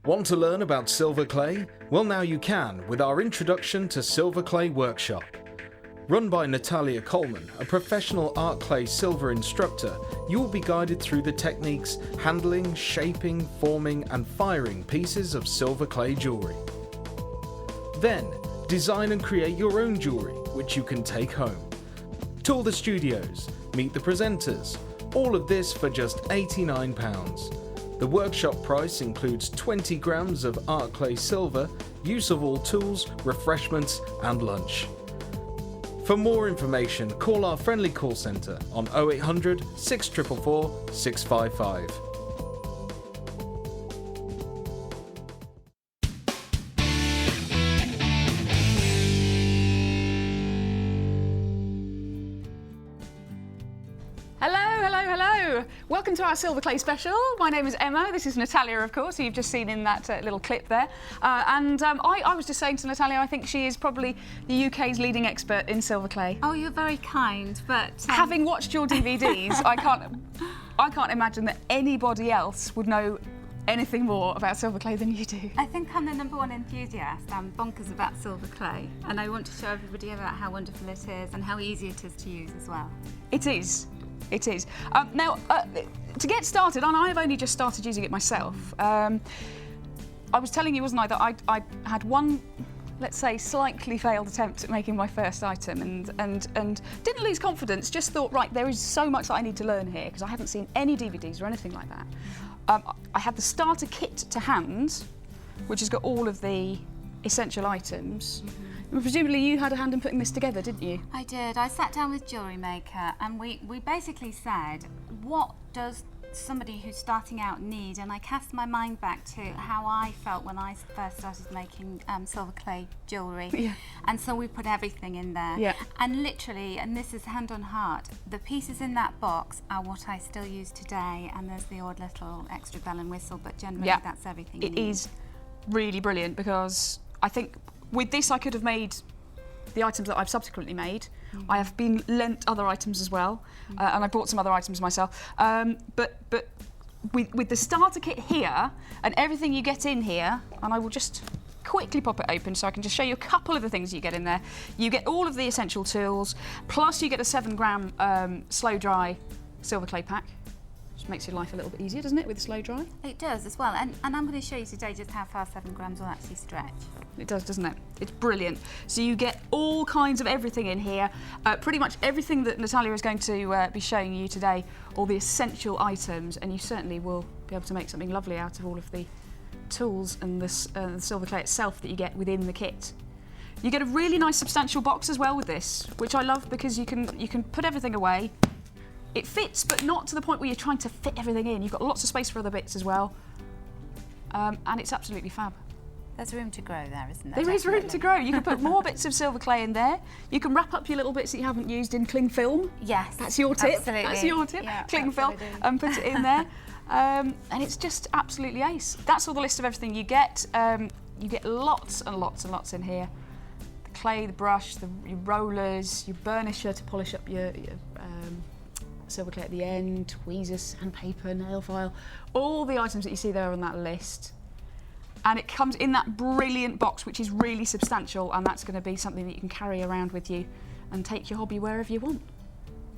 Want to learn about silver clay? Well, now you can with our Introduction to Silver Clay workshop. Run by Natalia Coleman, a professional art clay silver instructor, you will be guided through the techniques handling, shaping, forming and firing pieces of silver clay jewellery. Then, design and create your own jewellery, which you can take home. Tour the studios, meet the presenters, all of this for just £89. The workshop price includes 20 grams of art clay silver, use of all tools, refreshments and lunch. For more information, call our friendly call centre on 0800 644 655. Welcome to our Silver Clay special. My name is Emma. This is Natalia, of course, who you've just seen in that little clip there. I was just saying to Natalia, I think she is probably the UK's leading expert in silver clay. Oh, you're very kind, but... Having watched your DVDs, I can't imagine that anybody else would know anything more about silver clay than you do. I think I'm the #1 enthusiast. I'm bonkers about silver clay, and I want to show everybody about how wonderful it is and how easy it is to use as well. It is. It is. Now, to get started, and I've only just started using it myself, I was telling you, wasn't I, that I had one, let's say, slightly failed attempt at making my first item and didn't lose confidence, just thought, right, there is so much that I need to learn here, because I hadn't seen any DVDs or anything like that. I had the starter kit to hand, which has got all of the essential items. Presumably you had a hand in putting this together, didn't you? I did. I sat down with Jewellery Maker and we basically said, what does somebody who's starting out need? And I cast my mind back to how I felt when I first started making silver clay jewellery. Yeah. And so we put everything in there. Yeah. And literally, and this is hand on heart, the pieces in that box are what I still use today, and there's the odd little extra bell and whistle, but generally that's everything you need. It is really brilliant, because I think with this I could have made the items that I've subsequently made. I have been lent other items as well, and I bought some other items myself. But with the starter kit here and everything you get in here, and I will just quickly pop it open so I can just show you a couple of the things you get in there. You get all of the essential tools, plus you get a 7-gram slow dry silver clay pack. Which makes your life a little bit easier, doesn't it, with the slow dry? It does as well, and I'm going to show you today just how far 7 grams will actually stretch. It does, doesn't it? It's brilliant. So you get all kinds of everything in here, pretty much everything that Natalia is going to be showing you today, all the essential items, and you certainly will be able to make something lovely out of all of the tools and the silver clay itself that you get within the kit. You get a really nice substantial box as well with this, which I love because you can put everything away. It fits, but not to the point where you're trying to fit everything in. You've got lots of space for other bits as well. And it's absolutely fab. There's room to grow there, isn't there? There is room to grow. You can put more bits of silver clay in there. You can wrap up your little bits that you haven't used in cling film. Yes. That's your tip. Absolutely. That's your tip. Yeah, cling film and put it in there. And it's just absolutely ace. That's all the list of everything you get. You get lots and lots and lots in here. The clay, the brush, your rollers, your burnisher to polish up your silver clay at the end, tweezers, sandpaper, nail file, all the items that you see there on that list. And it comes in that brilliant box, which is really substantial, and that's going to be something that you can carry around with you and take your hobby wherever you want.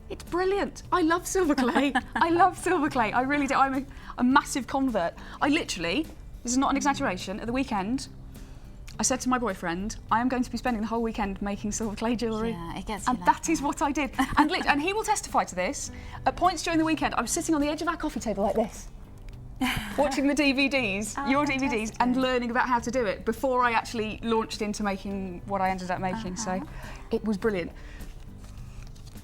It's brilliant. I love silver clay. I love silver clay. I really do. I'm a massive convert. I literally, this is not an exaggeration, at the weekend, I said to my boyfriend, I am going to be spending the whole weekend making silver clay jewellery. Yeah, it gets you. And that is what I did. And he will testify to this. At points during the weekend, I was sitting on the edge of our coffee table like this, watching the DVDs, your DVDs, and learning about how to do it before I actually launched into making what I ended up making. So it was brilliant.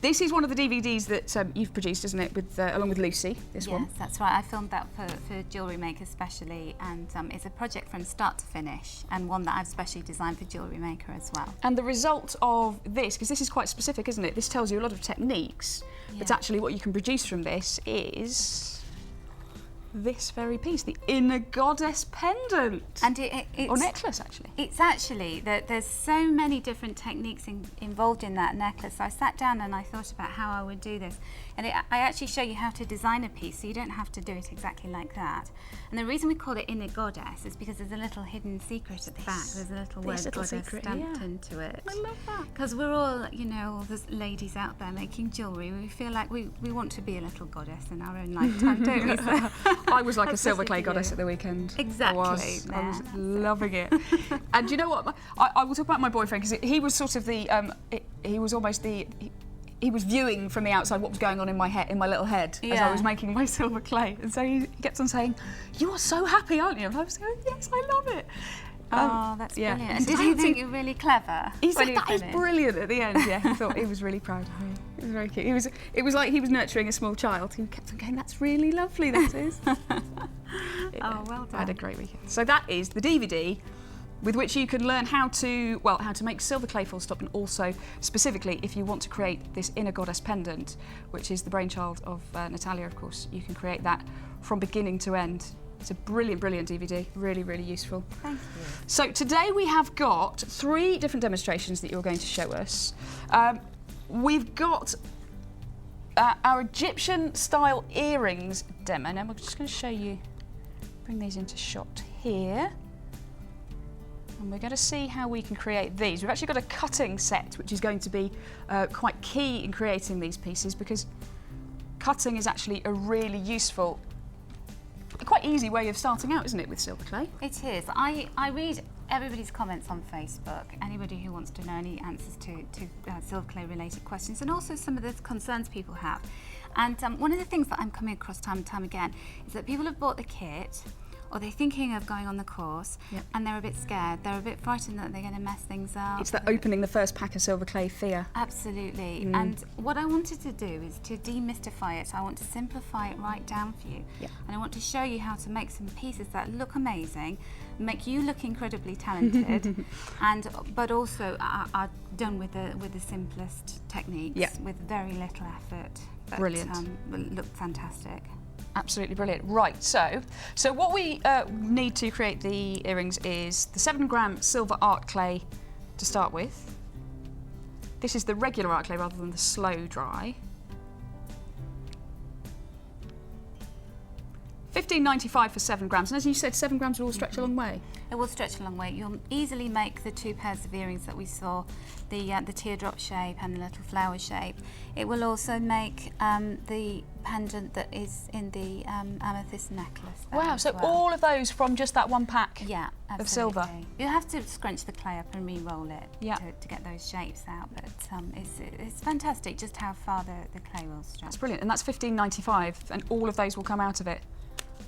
This is one of the DVDs that you've produced, isn't it, with along with Lucy, this one? Yes, that's right. I filmed that for Jewellery Maker especially, and it's a project from start to finish, and one that I've specially designed for Jewellery Maker as well. And the result of this, because this is quite specific, isn't it? This tells you a lot of techniques, but actually what you can produce from this is this very piece, the Inner Goddess Pendant. And it's... Or necklace, actually. It's actually, there's so many different techniques involved in that necklace. So I sat down and I thought about how I would do this. And I actually show you how to design a piece, so you don't have to do it exactly like that. And the reason we call it Inner Goddess is because there's a little hidden secret at the back. There's a little word goddess stamped into it. I love that. Because we're all, you know, all the ladies out there making jewellery, we feel like we want to be a little goddess in our own lifetime, don't we? So I was like a silver clay goddess at the weekend. Exactly. I was loving it. And you know what? I will talk about my boyfriend, because he was sort of the, he was almost the, he was viewing from the outside what was going on in my head, in my little head, as I was making my silver clay. And so he kept on saying, "You are so happy, aren't you?" And I was going, "Yes, I love it." Oh, that's brilliant. And did I he think you're really clever? He said that is brilliant at the end. Yeah, he thought he was really proud of me. It was very cute. It was like he was nurturing a small child. He kept on going, "That's really lovely, that is." Oh, well done. I had a great weekend. So that is the DVD with which you can learn how to make silver clay full stop, and also specifically if you want to create this Inner Goddess Pendant, which is the brainchild of Natalia, of course. You can create that from beginning to end. It's a brilliant, brilliant DVD, really, really useful. Thank you. So today we have got 3 different demonstrations that you're going to show us. We've got our Egyptian style earrings demo. Now we're just going to show you, bring these into shot here. And we're going to see how we can create these. We've actually got a cutting set, which is going to be quite key in creating these pieces, because cutting is actually a really useful, quite easy way of starting out, isn't it, with silver clay? It is. I read everybody's comments on Facebook, anybody who wants to know any answers to silver clay related questions, and also some of the concerns people have. And one of the things that I'm coming across time and time again is that people have bought the kit, or they're thinking of going on the course, and they're a bit scared. They're a bit frightened that they're going to mess things up. It's the opening the first pack of silver clay fear. Absolutely. And what I wanted to do is to demystify it. I want to simplify it right down for you. And I want to show you how to make some pieces that look amazing, make you look incredibly talented, but also are done with the simplest techniques, with very little effort. But, brilliant. Look fantastic. Absolutely brilliant. Right, so what we need to create the earrings is the 7-gram silver art clay to start with. This is the regular art clay rather than the slow dry. $15.95 for 7 grams, and as you said, 7 grams will stretch a long way. It will stretch a long way. You'll easily make the 2 pairs of earrings that we saw, the teardrop shape and the little flower shape. It will also make the pendant that is in the amethyst necklace. Wow, so all of those from just that one pack of silver. You have to scrunch the clay up and re-roll it to get those shapes out, but it's fantastic just how far the clay will stretch. That's brilliant, and that's $15.95, and all of those will come out of it.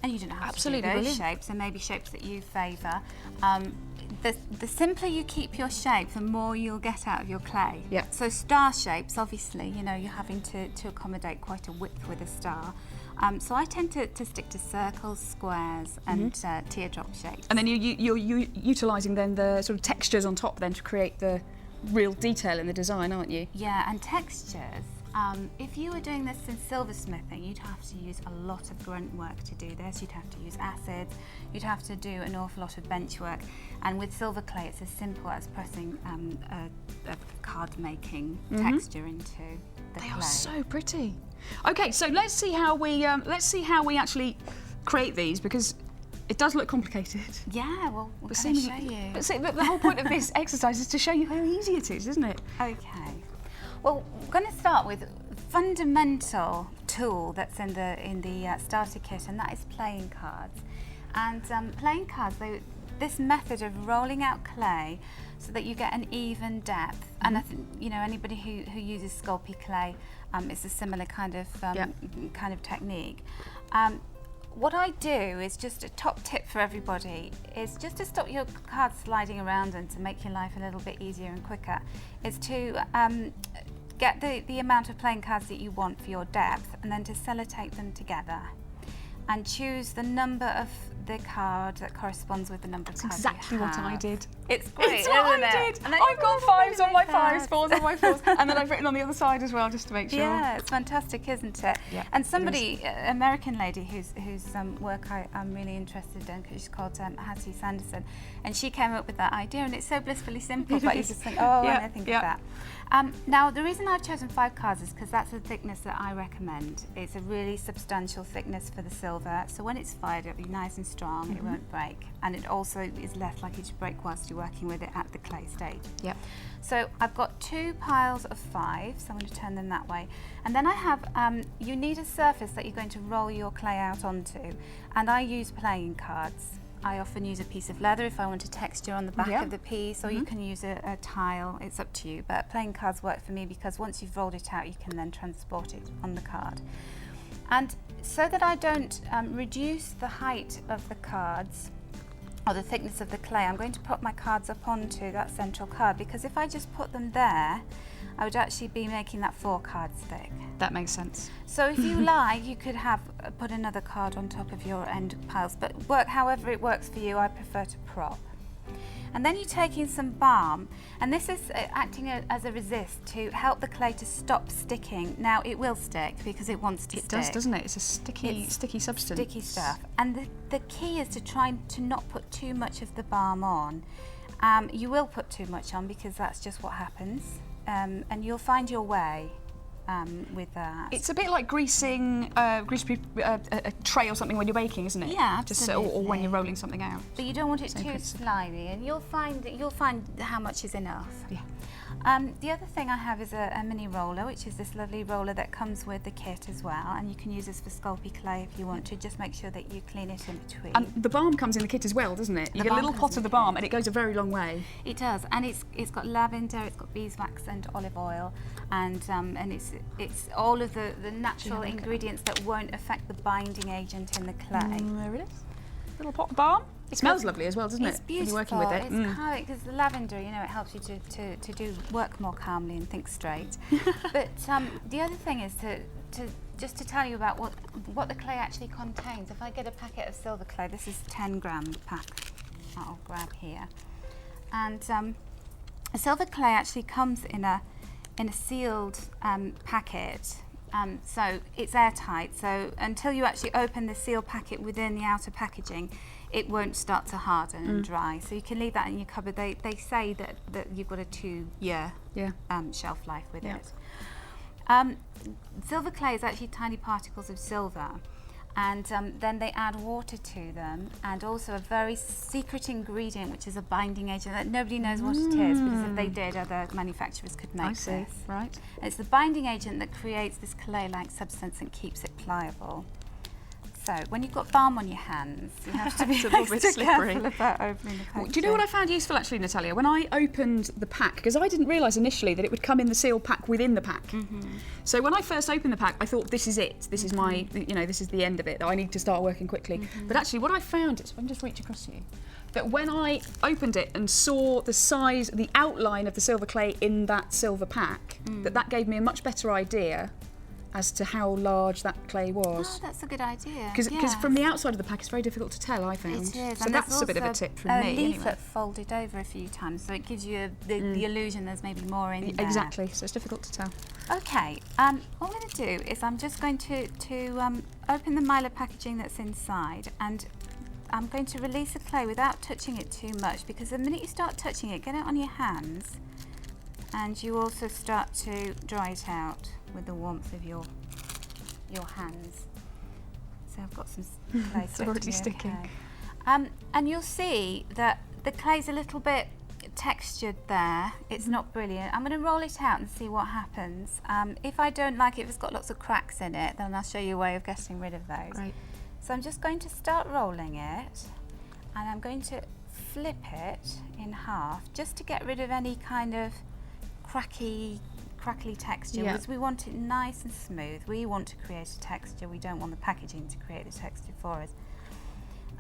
And you don't have to do those shapes, and maybe shapes that you favour. The simpler you keep your shape, the more you'll get out of your clay. So star shapes, obviously, you know, you're having to accommodate quite a width with a star. So I tend to stick to circles, squares, and teardrop shapes. And then you're utilising then the sort of textures on top then to create the real detail in the design, aren't you? Yeah, and textures. If you were doing this in silversmithing, you'd have to use a lot of grunt work to do this. You'd have to use acids, you'd have to do an awful lot of bench work. And with silver clay, it's as simple as pressing a card-making texture into the clay. They are so pretty. Okay, so let's see how we actually create these, because it does look complicated. Yeah, well, we're going to show you. But see, the whole point of this exercise is to show you how easy it is, isn't it? Okay. Well, we're going to start with a fundamental tool that's in the starter kit, and that is playing cards. And playing cards, this method of rolling out clay so that you get an even depth, and I think, you know, anybody who uses Sculpey clay, it's a similar kind of technique. What I do is just a top tip for everybody is just to stop your cards sliding around and to make your life a little bit easier and quicker, is to get the amount of playing cards that you want for your depth, and then to sellotape them together and choose the number of the card that corresponds with the number of cards Exactly you what I have. did. It's great, It's what isn't I it? did. And then I've got you've 5s on my cards. 5s, 4s on my 4s, and then I've written on the other side as well, just to make sure. Yeah, it's fantastic, isn't it? Yeah, and it somebody, American lady whose work I'm really interested in, because she's called Hattie Sanderson, and she came up with that idea, and it's so blissfully simple, but you just think, oh, Yeah, and I think yeah. of that. Now, the reason I've chosen 5 cards is because that's the thickness that I recommend. It's a really substantial thickness for the silver, so when it's fired, it'll be nice and strong, it won't break, and it also is less likely to break whilst you're working with it at the clay stage. Yep. So I've got 2 piles of 5, so I'm going to turn them that way. And then I have, you need a surface that you're going to roll your clay out onto, and I use playing cards. I often use a piece of leather if I want a texture on the back Yeah. of the piece, or you can use a tile, it's up to you. But playing cards work for me because once you've rolled it out, you can then transport it on the card. And so that I don't reduce the height of the cards, or the thickness of the clay, I'm going to put my cards up onto that central card, because if I just put them there, I would actually be making that 4 cards thick. That makes sense. So if you like, you could have put another card on top of your end piles, but work however it works for you. I prefer to prop. And then you're taking some balm, and this is acting as a resist to help the clay to stop sticking. Now it will stick because it wants to It stick. does, doesn't it? It's a sticky, It's sticky substance. Sticky stuff. And the key is to try to not put too much of the balm on. You will put too much on because that's just what happens, and you'll find your way with that. It's a bit like greasing a tray or something when you're baking, isn't it? Yeah, Just or when absolutely. you're rolling something out. But you don't want it Same too principle. slimy, and you'll find how much is enough. Yeah. The other thing I have is a mini roller, which is this lovely roller that comes with the kit as well, and you can use this for sculpey clay if you want to. Just make sure that you clean it in between. And the balm comes in the kit as well, doesn't it? You The get a balm little comes pot in of the the balm, kit. and it goes a very long way. It does, and it's got lavender, it's got beeswax and olive oil, and it's all of the natural look at that? ingredients that won't affect the binding agent in the clay. There it is. Little pot of balm. It smells lovely as well, doesn't It's it? beautiful. When you're working with it. It's calming because the lavender, you know, it helps you to do work more calmly and think straight. But the other thing is to just to tell you about what the clay actually contains. If I get a packet of silver clay, this is a 10-gram pack that I'll grab here, and a silver clay actually comes in a sealed packet. So it's airtight, so until you actually open the sealed packet within the outer packaging, it won't start to harden and dry. So you can leave that in your cupboard. They say that you've got a 2-year shelf life with Yeah. it. Silver clay is actually tiny particles of silver, and then they add water to them, and also a very secret ingredient, which is a binding agent that nobody knows what it is, because if they did, other manufacturers could make I see. this. Right. It's the binding agent that creates this clay-like substance and keeps it pliable. So when you've got balm on your hands, you have to be It's a little bit extra slippery. careful about opening the packaging. Do you know what I found useful actually, Natalia? When I opened the pack, because I didn't realise initially that it would come in the sealed pack within the pack. So when I first opened the pack, I thought this is it. This is my, this is the end of it. I need to start working quickly. But actually, what I found is, if I can just reach across to you, that when I opened it and saw the size, the outline of the silver clay in that silver pack, that gave me a much better idea as to how large that clay was. Oh, that's a good idea. Because from the outside of the pack, it's very difficult to tell, I found. It is, So and that's there's a bit of a also tip from a me. leaflet Anyway. folded over a few times, so it gives you the illusion there's maybe more in there. Exactly, so it's difficult to tell. Okay, what I'm going to do is I'm just going to open the mylar packaging that's inside, and I'm going to release the clay without touching it too much, because the minute you start touching it, get it on your hands, and you also start to dry it out with the warmth of your hands. So I've got some clay It's already sticking. and you'll see that the clay's a little bit textured there. It's not brilliant. I'm going to roll it out and see what happens. If I don't like it, if it's got lots of cracks in it, then I'll show you a way of getting rid of those. Great. So I'm just going to start rolling it, and I'm going to flip it in half just to get rid of any kind of crackly texture, Yeah. because we want it nice and smooth. We want to create a texture. We don't want the packaging to create the texture for us.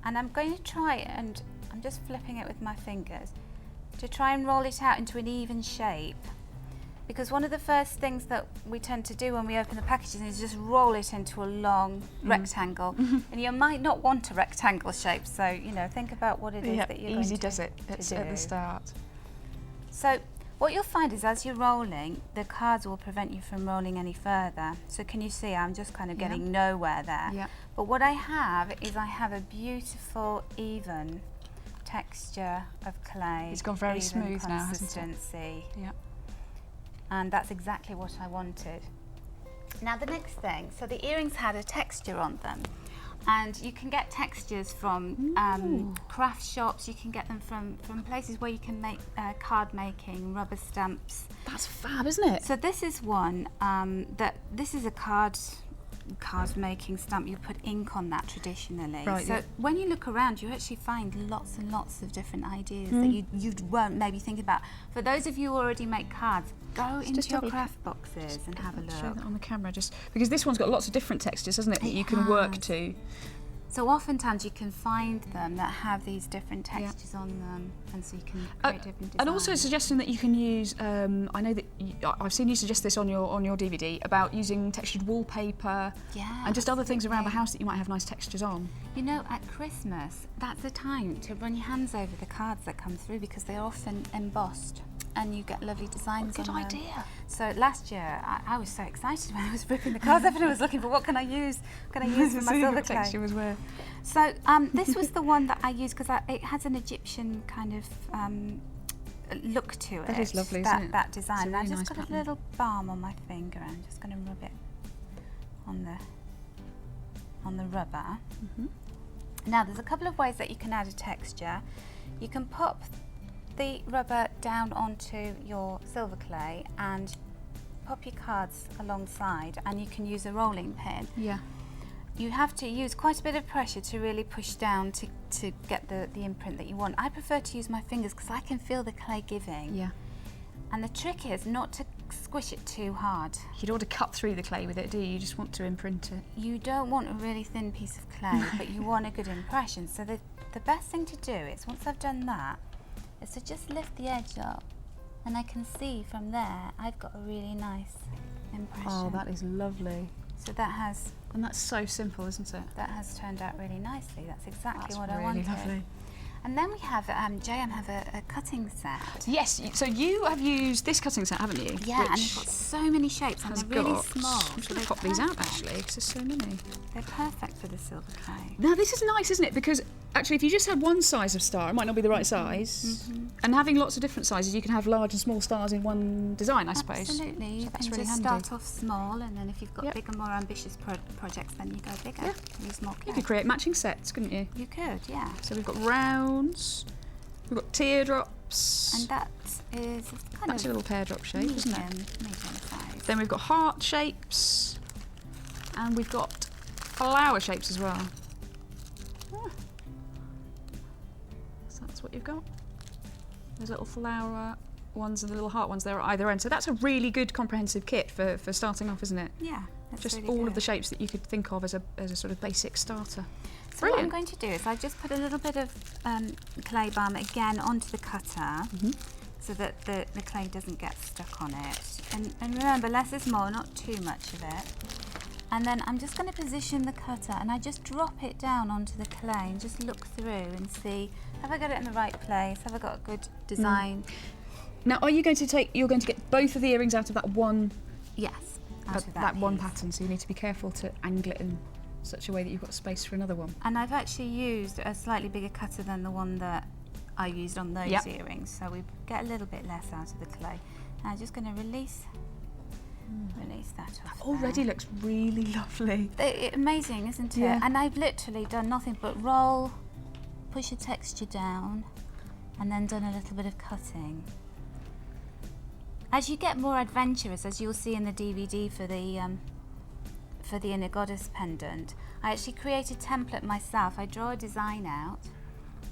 And I'm going to try, and I'm just flipping it with my fingers, to try and roll it out into an even shape. because one of the first things that we tend to do when we open the packages is just roll it into a long rectangle. And you might not want a rectangle shape, so you know, think about what it is that you're easy going does it at the start. So what you'll find is as you're rolling, the cards will prevent you from rolling any further. So can you see I'm just kind of getting nowhere there. Yeah. But what I have is I have a beautiful even texture of clay. It's gone very even smooth now, hasn't it? consistency. Yeah. And that's exactly what I wanted. Now the next thing, so the earrings had a texture on them, and you can get textures from craft shops, you can get them from places where you can make card making, rubber stamps. That's fab, isn't it? So this is one this is a card making stamp. You put ink on that traditionally. Right, so when you look around, you actually find lots and lots of different ideas that you won't maybe think about. For those of you who already make cards, go into your craft boxes and have a look. Show that on the camera, just because this one's got lots of different textures, hasn't it? That you can work to. So oftentimes you can find them that have these different textures on them, and so you can create different designs. And also suggesting that you can use, I know that I've seen you suggest this on your DVD about using textured wallpaper and just other things around the house that you might have nice textures on. You know, at Christmas, that's the time to run your hands over the cards that come through because they're often embossed and you get lovely designs on them. Good idea. So last year, I was so excited when I was ripping the cards up and I was looking for what can I use for my silver clay. texture was where. So this was the one that I used because it has an Egyptian kind of look to it. That is lovely, isn't it? That design. It's a And I really just nice got pattern. a little balm on my finger and I'm just going to rub it on the rubber. Now there's a couple of ways that you can add a texture. You can pop the rubber down onto your silver clay and pop your cards alongside, and you can use a rolling pin. Yeah. You have to use quite a bit of pressure to really push down to get the imprint that you want. I prefer to use my fingers because I can feel the clay giving. Yeah. And the trick is not to squish it too hard. You don't want to cut through the clay with it, do you? You just want to imprint it. You don't want a really thin piece of clay, but you want a good impression. So the best thing to do is, once I've done that, is to just lift the edge up, and I can see from there I've got a really nice impression. Oh, that is lovely. So that has And that's so simple, isn't it? turned out really nicely. That's exactly That's what really I wanted. lovely. And then we have JM have a cutting set. Yes, so you have used this cutting set, haven't you? Yeah, and Which it's got so many shapes, and has they're really got- small. I'm just so going to they're pop these out perfect. actually, because there's so many. They're perfect for the silver clay. Now this is nice, isn't it? Because actually if you just had one size of star, it might not be the right size. And having lots of different sizes, you can have large and small stars in one design, I suppose. Absolutely. You that's can really just handy. start off small, and then if you've got Yep. bigger, more ambitious projects, then you go bigger. Use more clay. You could create matching sets, couldn't you? You could, yeah. So we've got rounds, we've got teardrops. And that is kind That's a of little teardrop shape, isn't it? medium size. Then we've got heart shapes, and we've got flower shapes as well. Ah. So that's what you've got. There's little flower ones and the little heart ones there at either end. So that's a really good comprehensive kit for starting off, isn't it? Yeah, that's Just really all good. of the shapes that you could think of as a sort of basic starter. So what I'm going to do is I just put a little bit of clay balm again onto the cutter, so that the clay doesn't get stuck on it. And remember, less is more, not too much of it. And then I'm just going to position the cutter, and I just drop it down onto the clay and just look through and see, have I got it in the right place? Have I got a good design? Now, you're going to get both of the earrings out of that one Yes, out of that one piece. pattern, so you need to be careful to angle it in such a way that you've got space for another one. And I've actually used a slightly bigger cutter than the one that I used on those Yep. earrings, so we get a little bit less out of the clay. And I'm just going to release that off. Already there. looks really lovely. Amazing, isn't it? Yeah. And I've literally done nothing but roll, push a texture down, and then done a little bit of cutting. As you get more adventurous, as you'll see in the DVD for the Inner Goddess pendant, I actually create a template myself. I draw a design out,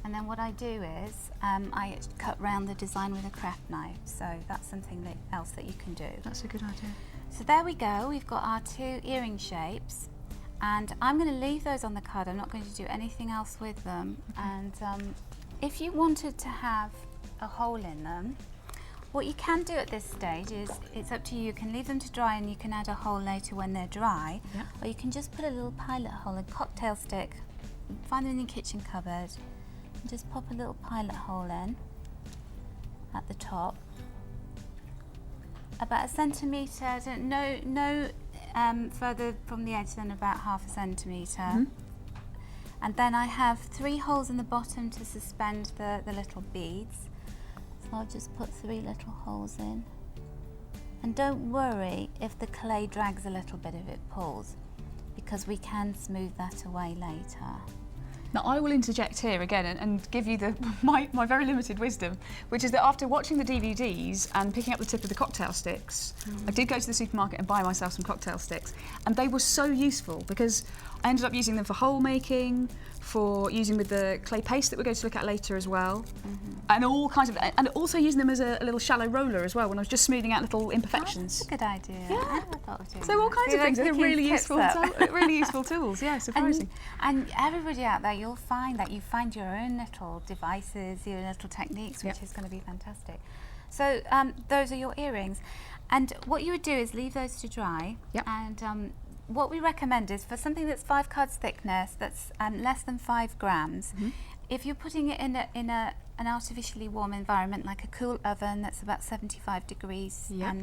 and then what I do is I cut round the design with a craft knife. So that's something else that you can do. That's a good idea. So there we go. We've got our two earring shapes, and I'm going to leave those on the card. I'm not going to do anything else with them. And if you wanted to have a hole in them, What you can do at this stage is, it's up to you. You can leave them to dry and you can add a hole later when they're dry. Yeah. Or you can just put a little pilot hole, a cocktail stick, find them in your kitchen cupboard, and just pop a little pilot hole in at the top. About 1 centimetre, no further from the edge than about 1/2 centimetre. Mm-hmm. And then I have 3 holes in the bottom to suspend the little beads. So I'll just put 3 little holes in. And don't worry if the clay drags a little bit, if it pulls, because we can smooth that away later. Now, I will interject here again and give you my very limited wisdom, which is that after watching the DVDs and picking up the tip of the cocktail sticks, I did go to the supermarket and buy myself some cocktail sticks, and they were so useful because I ended up using them for hole making, for using with the clay paste that we're going to look at later as well, and all kinds of, and also using them as a little shallow roller as well when I was just smoothing out little imperfections. That's a good idea. Yeah. I never thought of doing So all that. kinds See, of things. like They're picking really tips useful, up. really useful tools. Yeah, surprising. And everybody out there, you'll find that you find your own little devices, your little techniques, which Yep. is going to be fantastic. So those are your earrings. And what you would do is leave those to dry. Yep. And what we recommend is for something that's 5 cards thickness, that's less than 5 grams, if you're putting it in an artificially warm environment, like a cool oven that's about 75 degrees, Yep.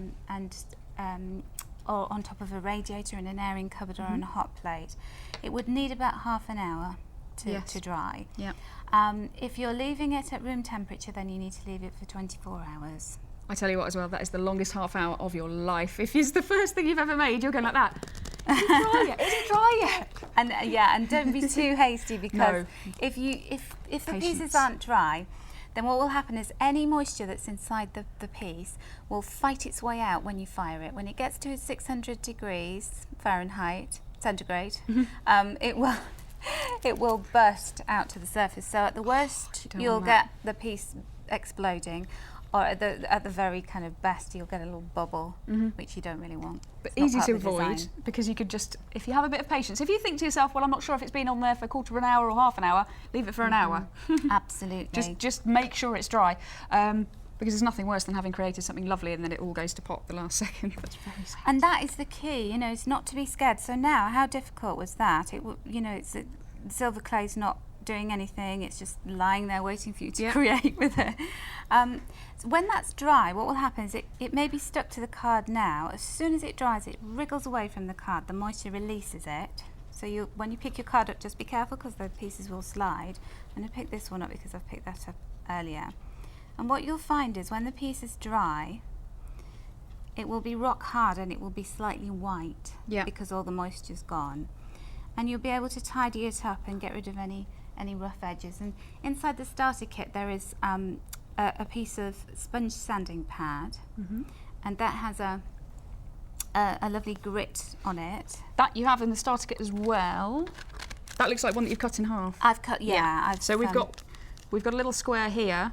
or on top of a radiator in an airing cupboard or on a hot plate, it would need about half an hour to dry. Yeah. If you're leaving it at room temperature, then you need to leave it for 24 hours. I tell you what as well, that is the longest half hour of your life. If it's the first thing you've ever made, you're going like that. Is it dry yet? Is it dry yet? And and don't be too hasty, because No. if the pieces Patience. aren't dry, then what will happen is any moisture that's inside the piece will fight its way out when you fire it. When it gets to 600 degrees Fahrenheit, centigrade, it will burst out to the surface. So at the worst, don't you'll want get the piece exploding, or at the very kind of best, you'll get a little bubble, which you don't really want. But It's not easy part to of the avoid, design. because you could just, if you have a bit of patience, if you think to yourself, well, I'm not sure if it's been on there for a quarter of an hour or half an hour, leave it for an hour. Absolutely. Just make sure it's dry. Because there's nothing worse than having created something lovely and then it all goes to pot the last second. That's very sad. And that is the key, it's not to be scared. So now, how difficult was that? Silver clay's not doing anything, it's just lying there waiting for you to create with it. So when that's dry, what will happen is it may be stuck to the card now. As soon as it dries, it wriggles away from the card, the moisture releases it. So when you pick your card up, just be careful, because the pieces will slide. I'm going to pick this one up because I've picked that up earlier. And what you'll find is when the piece is dry, it will be rock hard and it will be slightly white, because all the moisture's gone. And you'll be able to tidy it up and get rid of any rough edges. And inside the starter kit there is a piece of sponge sanding pad, and that has a lovely grit on it. That you have in the starter kit as well. That looks like one that you've cut in half. I've cut, So we've got a little square here,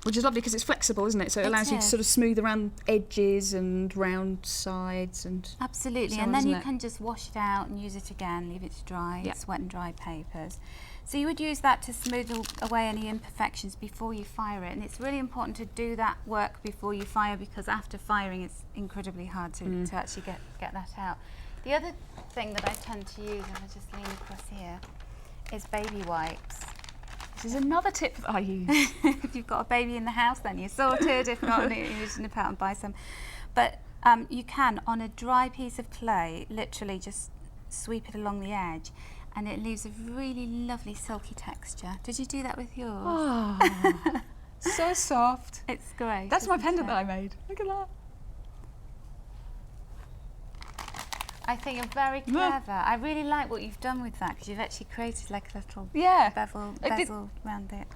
which is lovely because it's flexible, isn't it? So it allows you to sort of smooth around edges and round sides and absolutely. so And on, then isn't you it? can just wash it out and use it again, leave it to dry. Yeah. It's wet and dry papers. So you would use that to smooth away any imperfections before you fire it. And it's really important to do that work before you fire, because after firing it's incredibly hard to actually get that out. The other thing that I tend to use, and I'll just lean across here, is baby wipes. This is another tip that I use. If you've got a baby in the house, then you're sorted. If not, you just nip out and buy some. But you can, on a dry piece of clay, literally just sweep it along the edge, and it leaves a really lovely silky texture. Did you do that with yours? Oh, so soft. It's great. That's my isn't pendant it? that I made. Look at that. I think you're very clever. I really like what you've done with that, because you've actually created like a little bezel around it.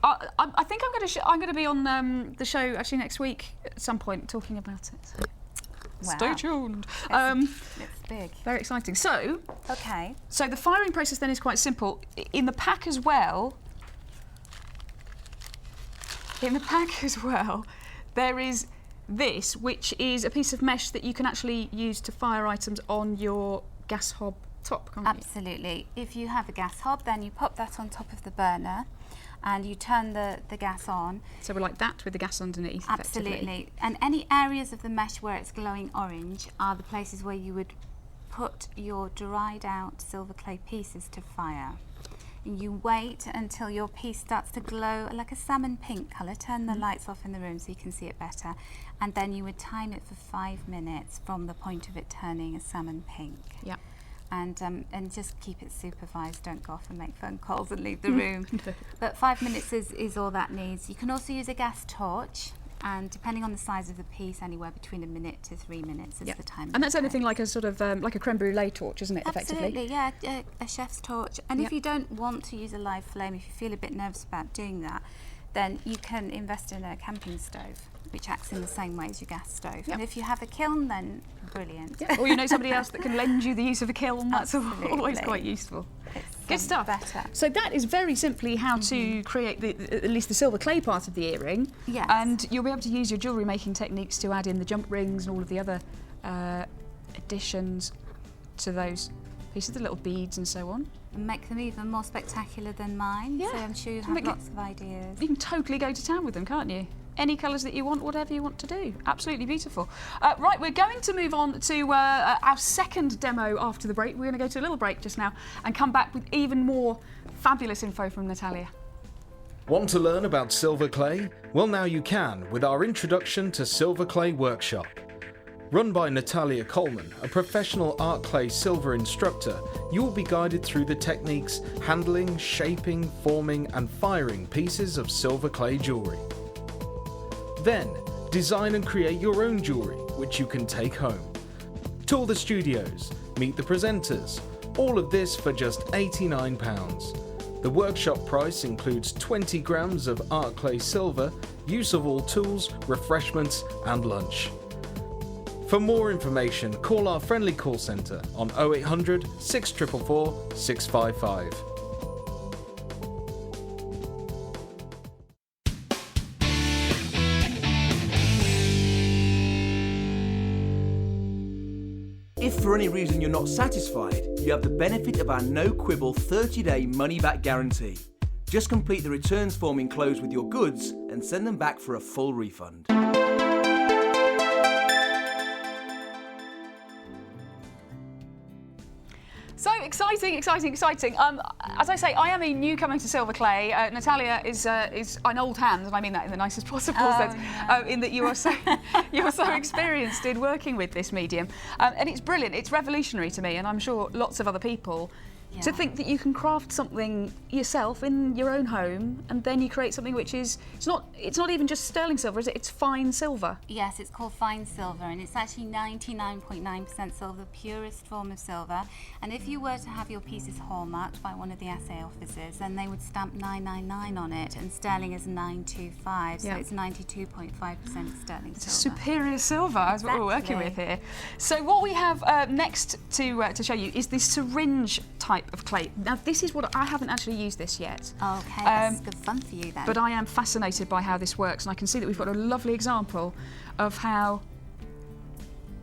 I think I'm going to be on the show actually next week at some point talking about it. So stay tuned. It's big. Very exciting. So Okay. the firing process then is quite simple. In the pack as well, there is this, which is a piece of mesh that you can actually use to fire items on your gas hob top, can't you? Absolutely. If you have a gas hob, then you pop that on top of the burner, and you turn the gas on. So we're like that with the gas underneath. Absolutely. And any areas of the mesh where it's glowing orange are the places where you would put your dried out silver clay pieces to fire. And you wait until your piece starts to glow like a salmon pink colour. Turn the lights off in the room so you can see it better. And then you would time it for 5 minutes from the point of it turning a salmon pink. Yeah. And just keep it supervised. Don't go off and make phone calls and leave the room. But 5 minutes is all that needs. You can also use a gas torch. And depending on the size of the piece, anywhere between 1 minute to 3 minutes is the time. And that's anything like a sort of like a creme brulee torch, isn't it? Absolutely, effectively? yeah, a chef's torch. And if you don't want to use a live flame, if you feel a bit nervous about doing that, then you can invest in a camping stove, which acts in the same way as your gas stove. And if you have a kiln, then brilliant. Or you know somebody else that can lend you the use of a kiln. That's always quite useful. Good stuff. Better. So that is very simply how to create at least the silver clay part of the earring. Yes. And you'll be able to use your jewellery making techniques to add in the jump rings and all of the other additions to those pieces, the little beads and so on. And make them even more spectacular than mine. Yeah. So I'm sure you have lots of ideas. You can totally go to town with them, can't you? Any colours that you want, whatever you want to do. Absolutely beautiful. Right, we're going to move on to our second demo after the break. We're going to go to a little break just now and come back with even more fabulous info from Natalia. Want to learn about silver clay? Well, now you can with our Introduction to Silver Clay workshop. Run by Natalia Coleman, a professional art clay silver instructor, you will be guided through the techniques handling, shaping, forming and firing pieces of silver clay jewellery. Then, design and create your own jewellery, which you can take home. Tour the studios, meet the presenters, all of this for just £89. The workshop price includes 20 grams of art clay silver, use of all tools, refreshments and lunch. For more information, call our friendly call centre on 0800 644 655. If for any reason you're not satisfied, you have the benefit of our no-quibble 30-day money-back guarantee. Just complete the returns form enclosed with your goods and send them back for a full refund. So exciting, exciting, exciting. As I say, I am a newcomer to silver clay. Natalia is an old hand, and I mean that in the nicest possible sense, in that you are so experienced in working with this medium. And it's brilliant, it's revolutionary to me, and I'm sure lots of other people. To think that you can craft something yourself in your own home, and then you create something which is it's not even just sterling silver, is it? It's fine silver. Yes, it's called fine silver, and it's actually 99.9% silver, the purest form of silver. And if you were to have your pieces hallmarked by one of the assay officers, then they would stamp 999 on it, and sterling is 925, so it's 92.5% sterling silver. Superior silver is what we're working with here. So what we have next to show you is this syringe type of clay. Now this is what I haven't actually used this yet. Okay, that's good fun for you then. But I am fascinated by how this works, and I can see that we've got a lovely example of how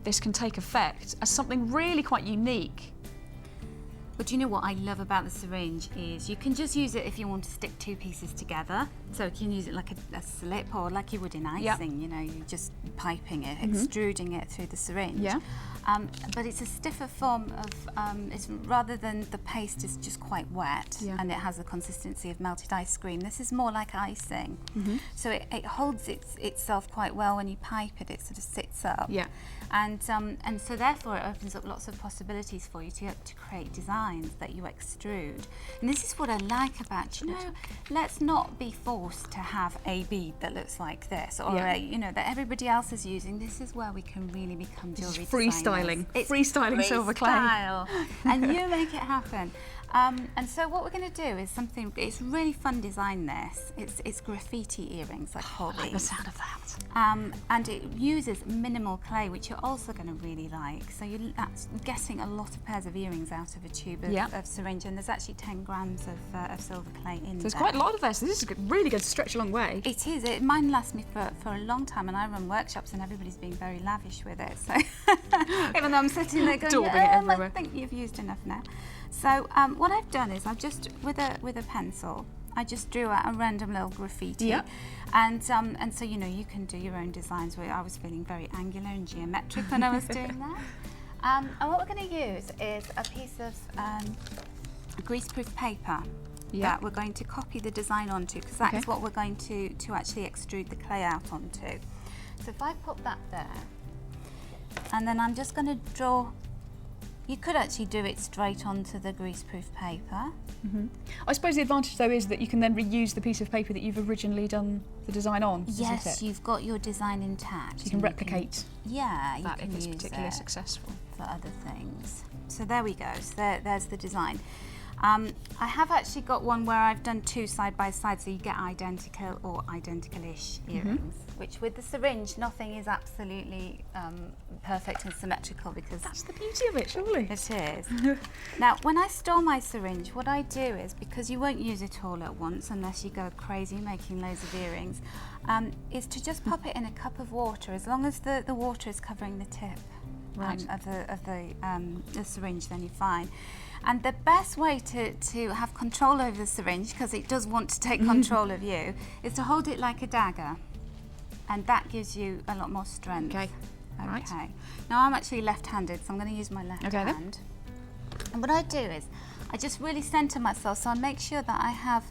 this can take effect as something really quite unique. But you know what I love about the syringe is you can just use it if you want to stick two pieces together. So you can use it like a slip, or like you would in icing, you know, you're just piping it, extruding it through the syringe. Yeah. But it's a stiffer form of, it's rather than the paste is just quite wet and it has the consistency of melted ice cream. This is more like icing. So it holds itself quite well when you pipe it, it sort of sits up. Yeah. And so therefore it opens up lots of possibilities for you to create designs that you extrude. And this is what I like about, you know, let's not be forced to have a bead that looks like this, or a, you know, that everybody else is using. This is where we can really become jewellery freestyling. It's freestyling silver clay. And you make it happen. And so what we're going to do is something, it's really fun design this. It's graffiti earrings, I call these. I like the sound of that. And it uses minimal clay, which you're also going to really like. So that's getting a lot of pairs of earrings out of a tube of syringe, and there's actually 10 grams of silver clay in there. There's quite a lot of this. This is really going to stretch a long way. It is. Mine lasts me for a long time, and I run workshops and everybody's being very lavish with it. So even though I'm sitting there going, I think you've used enough now. So what I've done is I've just, with a pencil, I just drew out a random little graffiti. Yeah. And so, you know, you can do your own designs. I was feeling very angular and geometric when I was doing that. And what we're going to use is a piece of greaseproof paper that we're going to copy the design onto, because that's what we're going to actually extrude the clay out onto. So if I put that there, and then I'm just going to draw. You could actually do it straight onto the greaseproof paper. I suppose the advantage though is that you can then reuse the piece of paper that you've originally done the design on. Yes, isn't it? you've got your design intact. So you can replicate Yeah, you that can if it's use particularly it successful. for other things. So there we go. So there's the design. I have actually got one where I've done two side by side, so you get identical or identical-ish earrings. Which with the syringe, nothing is absolutely perfect and symmetrical, because That's the beauty of it, surely. it is. Now, when I store my syringe, what I do is, because you won't use it all at once unless you go crazy making loads of earrings, is to just pop it in a cup of water. As long as the water is covering the tip of the syringe, then you're fine. And the best way to have control over the syringe, because it does want to take control of you, is to hold it like a dagger. And that gives you a lot more strength. Okay. Right. Okay. Now I'm actually left-handed, so I'm going to use my left hand. And what I do is, I just really centre myself, so I make sure that I have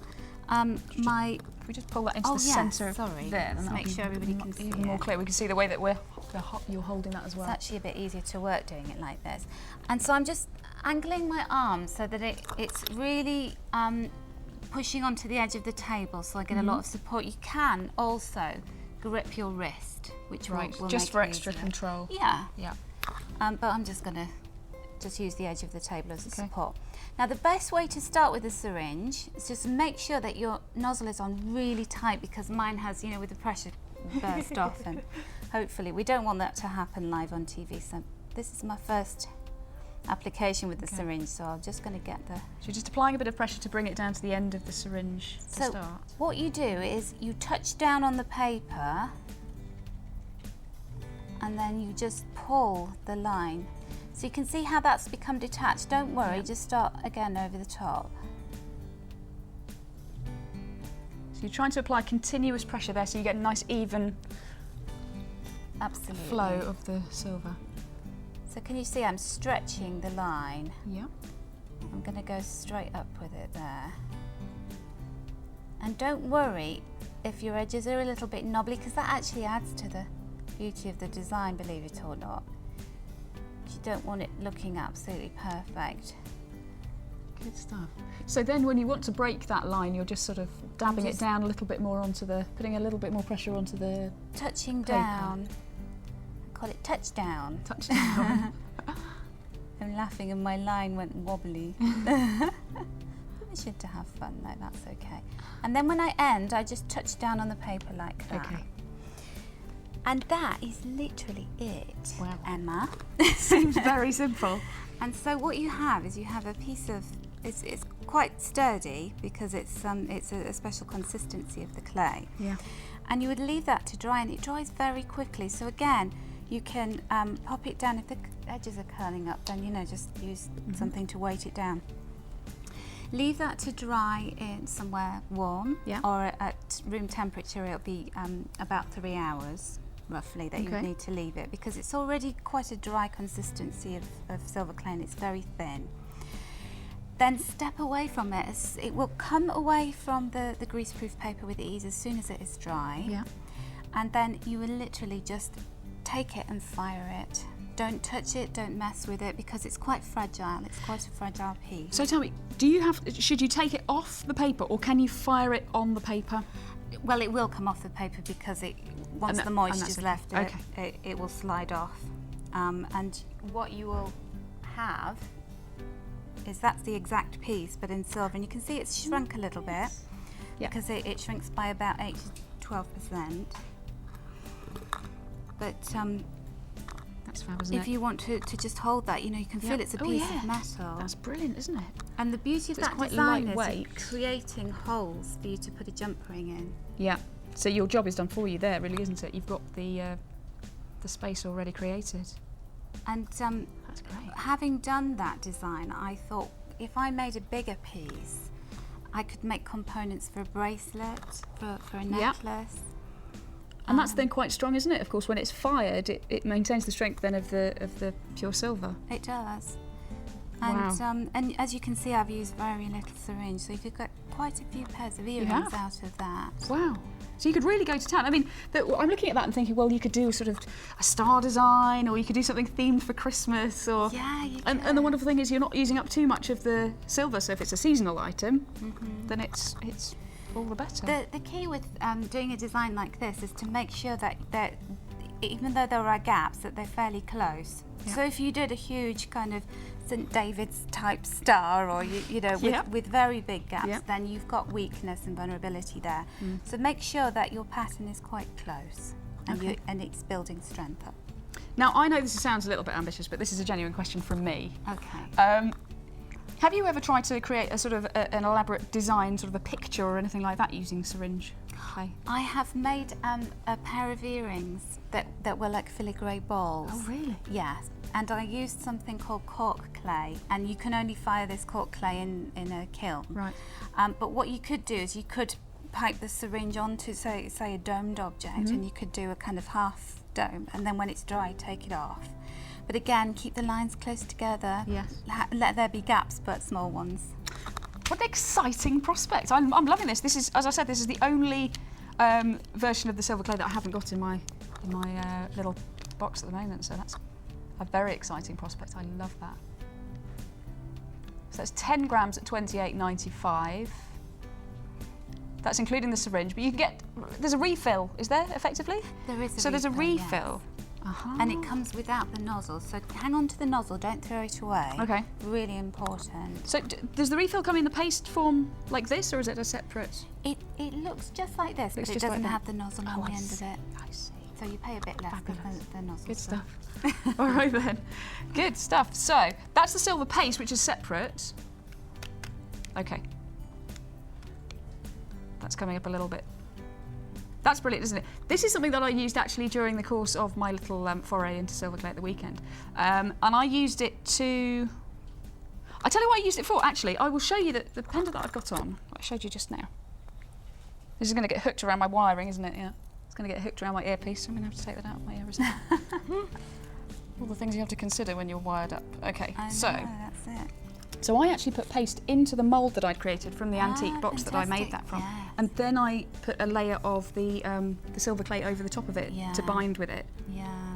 my... If we just pull that into the centre of sorry. there, then Let's make sure everybody can see even more it. clear. We can see the way that you're holding that as well. It's actually a bit easier to work doing it like this. And so I'm just angling my arm so that it's really pushing onto the edge of the table, so I get a lot of support. You can also grip your wrist, which will just make for it extra easier. control. Yeah. Yeah. But I'm just going to use the edge of the table as a support. Now the best way to start with a syringe is just make sure that your nozzle is on really tight, because mine has, you know, with the pressure burst off, and hopefully we don't want that to happen live on TV. So this is my first application with the syringe, so I'm just going to get the... So you're just applying a bit of pressure to bring it down to the end of the syringe to start. What you do is you touch down on the paper, and then you just pull the line. So you can see how that's become detached. Don't worry, just start again over the top. So you're trying to apply continuous pressure there, so you get a nice even Absolutely. flow of the silver. So can you see I'm stretching the line? Yeah. I'm going to go straight up with it there. And don't worry if your edges are a little bit knobbly, because that actually adds to the beauty of the design, believe it or not. You don't want it looking absolutely perfect. Good stuff. So then when you want to break that line, you're just sort of dabbing it down a little bit more onto putting a little bit more pressure onto the touching paper. down. Call it touchdown. Touchdown. I'm laughing and my line went wobbly. It's good to have fun, though, that's okay. And then when I end, I just touch down on the paper like that. Okay. And that is literally it, Wow. Emma. Seems very simple. And so what you have is you have a piece of, it's quite sturdy, because it's a special consistency of the clay. Yeah. And you would leave that to dry, and it dries very quickly. So again, you can pop it down. If the edges are curling up, then, you know, just use something to weight it down. Leave that to dry in somewhere warm, or at room temperature. It'll be about 3 hours, roughly, that you need to leave it, because it's already quite a dry consistency of silver clay, and it's very thin. Then step away from it. It will come away from the greaseproof paper with ease as soon as it is dry. Yeah. And then you will literally just take it and fire it. Don't touch it, don't mess with it, because it's quite fragile. It's quite a fragile piece. So tell me, should you take it off the paper, or can you fire it on the paper? Well, it will come off the paper, because once the moisture's left, it will slide off. And what you will have is that's the exact piece, but in silver. And you can see it's shrunk a little bit, because it shrinks by about 8 to 12%. But that's fab, isn't if you want to just hold that, you know, you can feel it's a piece of metal. That's brilliant, isn't it? And the beauty of that quite design is lightweight. it's creating holes for you to put a jump ring in. Yeah. So your job is done for you there, really, isn't it? You've got the space already created. And that's great. Having done that design, I thought if I made a bigger piece, I could make components for a bracelet, for a necklace. And that's then quite strong, isn't it? Of course, when it's fired, it maintains the strength then of the pure silver. It does. Wow. And as you can see, I've used very little syringe, so you could get quite a few pairs of earrings out of that. Wow. So you could really go to town. I mean, I'm looking at that and thinking, well, you could do sort of a star design, or you could do something themed for Christmas, or you and the wonderful thing is you're not using up too much of the silver. So if it's a seasonal item, then it's all the better. The key with doing a design like this is to make sure that even though there are gaps, that they're fairly close. Yeah. So if you did a huge kind of St. David's type star, or with very big gaps, then you've got weakness and vulnerability there. So make sure that your pattern is quite close, and it's building strength up. Now I know this sounds a little bit ambitious, but this is a genuine question from me. Okay. Have you ever tried to create a sort of an elaborate design, sort of a picture or anything like that using syringe clay? I have made a pair of earrings that were like filigree balls. Oh really? Yes. And I used something called cork clay, and you can only fire this cork clay in a kiln. Right. But what you could do is you could pipe the syringe onto, say a domed object, and you could do a kind of half dome, and then when it's dry, take it off. But again, keep the lines close together. Yes. Let there be gaps, but small ones. What an exciting prospect! I'm loving this. This is, as I said, this is the only version of the silver clay that I haven't got in my little box at the moment. So that's a very exciting prospect. I love that. So that's 10 grams at 28.95. That's including the syringe, but you can get, there's a refill, is there, effectively? There is a so there's a refill. Yes. And it comes without the nozzle, so hang on to the nozzle, don't throw it away. Okay. Really important. So does the refill come in the paste form like this, or is it a separate? It looks just like this, but it doesn't have the nozzle on the end of it. I see. So you pay a bit less because the nozzle. Good stuff. All right then. Good stuff. So that's the silver paste, which is separate. Okay. That's coming up a little bit. That's brilliant, isn't it? This is something that I used actually during the course of my little foray into silver clay at the weekend. And I used it to... I tell you what I used it for, actually. I will show you the pendant that I've got on, that I showed you just now. This is going to get hooked around my wiring, isn't it? Yeah. It's going to get hooked around my earpiece, so I'm going to have to take that out of my ear, isn't it? All the things you have to consider when you're wired up. Okay, I know, so... that's it. So I actually put paste into the mould that I'd created from the antique box that I made that from. Yes. And then I put a layer of the silver clay over the top of it to bind with it,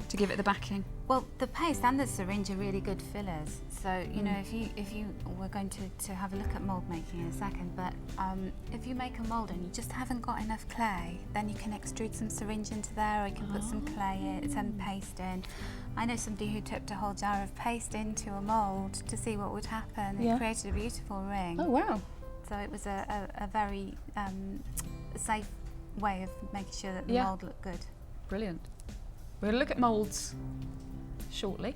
to give it the backing. Well, the paste and the syringe are really good fillers. So, you know, if you we're going to have a look at mould making in a second, but if you make a mould and you just haven't got enough clay, then you can extrude some syringe into there, or you can put some clay in, some paste in. I know somebody who tipped a whole jar of paste into a mould to see what would happen. It created a beautiful ring. Oh wow. So it was a very safe way of making sure that the mould looked good. Brilliant. We're going to look at moulds shortly.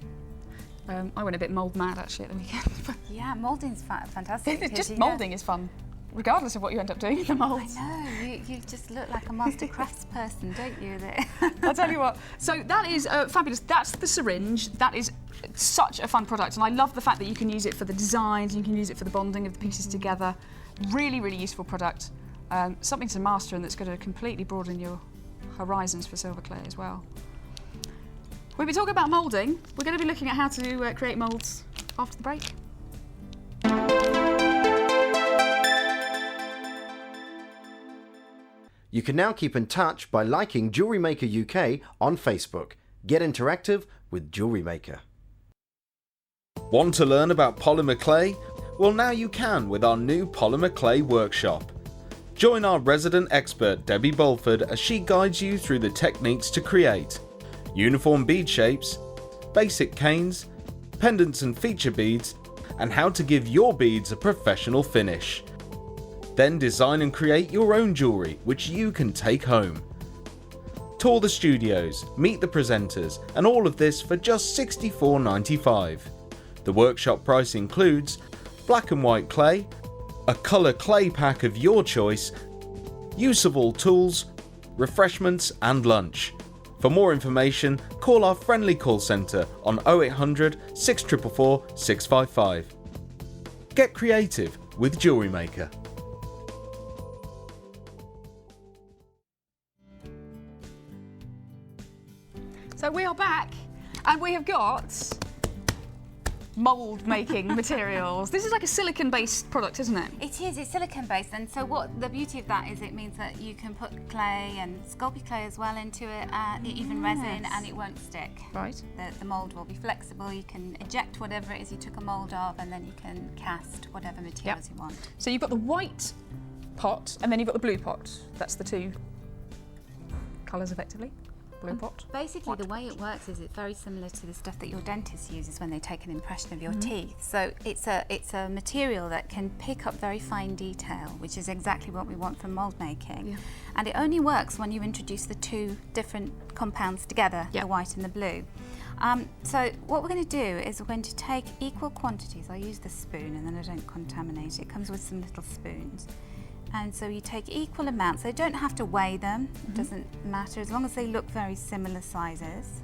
I went a bit mould mad actually at the weekend. Yeah, moulding's fantastic. Just moulding is fun, regardless of what you end up doing in the moulds. I know, you just look like a master crafts person, don't you? I'll tell you what. So that is fabulous. That's the syringe. That is such a fun product, and I love the fact that you can use it for the designs, you can use it for the bonding of the pieces together. Really, really useful product. Something to master, and that's going to completely broaden your horizons for silver clay as well. We'll be talking about moulding. We're going to be looking at how to create moulds after the break. You can now keep in touch by liking Jewellery Maker UK on Facebook. Get interactive with Jewellery Maker. Want to learn about polymer clay? Well, now you can with our new polymer clay workshop. Join our resident expert Debbie Bulford as she guides you through the techniques to create uniform bead shapes, basic canes, pendants and feature beads, and how to give your beads a professional finish. Then design and create your own jewellery which you can take home. Tour the studios, meet the presenters, and all of this for just $64.95. The workshop price includes black and white clay, a colour clay pack of your choice, use of all tools, refreshments and lunch. For more information, call our friendly call centre on 0800 644 655. Get creative with Jewellery Maker. back and we have got mould making materials. This is like a silicon based product, isn't it? It is, it's silicone based, and so what the beauty of that is it means that you can put clay and sculpey clay as well into it, even resin, and it won't stick. Right. The mould will be flexible, you can eject whatever it is you took a mould of, and then you can cast whatever materials you want. So you've got the white pot and then you've got the blue pot. That's the two colours effectively. Blue pot. Basically, the way it works is it's very similar to the stuff that your dentist uses when they take an impression of your teeth. So it's a material that can pick up very fine detail, which is exactly what we want from mould making. Yeah. And it only works when you introduce the two different compounds together, Yeah. the white and the blue. So what we're going to do is we're going to take equal quantities. I use the spoon and then I don't contaminate it. It comes with some little spoons. And so you take equal amounts. They don't have to weigh them. It doesn't matter as long as they look very similar sizes.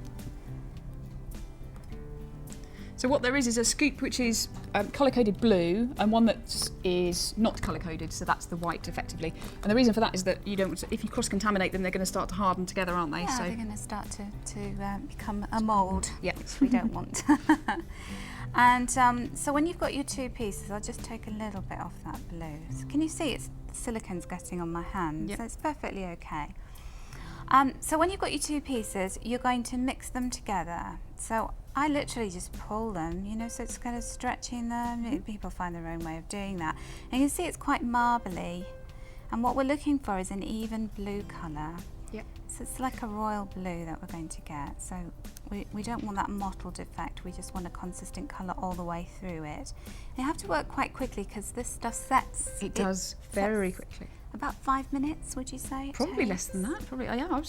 So what there is a scoop which is colour-coded blue and one that is not colour-coded, so that's the white effectively. And the reason for that is that you don't, if you cross-contaminate them, they're going to start to harden together, aren't they? Yeah, so they're going to start to become a mould, Yeah. which we don't want. And so when you've got your two pieces, I'll just take a little bit off that blue. So can you see it's the silicone's getting on my hand? Yep. So it's perfectly okay. So when you've got your two pieces, you're going to mix them together. So I literally just pull them, you know, so it's kind of stretching them. People find their own way of doing that. And you can see it's quite marbly. And what we're looking for is an even blue colour. Yep. So it's like a royal blue that we're going to get. So we don't want that mottled effect, we just want a consistent colour all the way through it. You have to work quite quickly because this stuff sets. it does very quickly. About 5 minutes, would you say? it Probably takes? less than that. Probably. Yeah,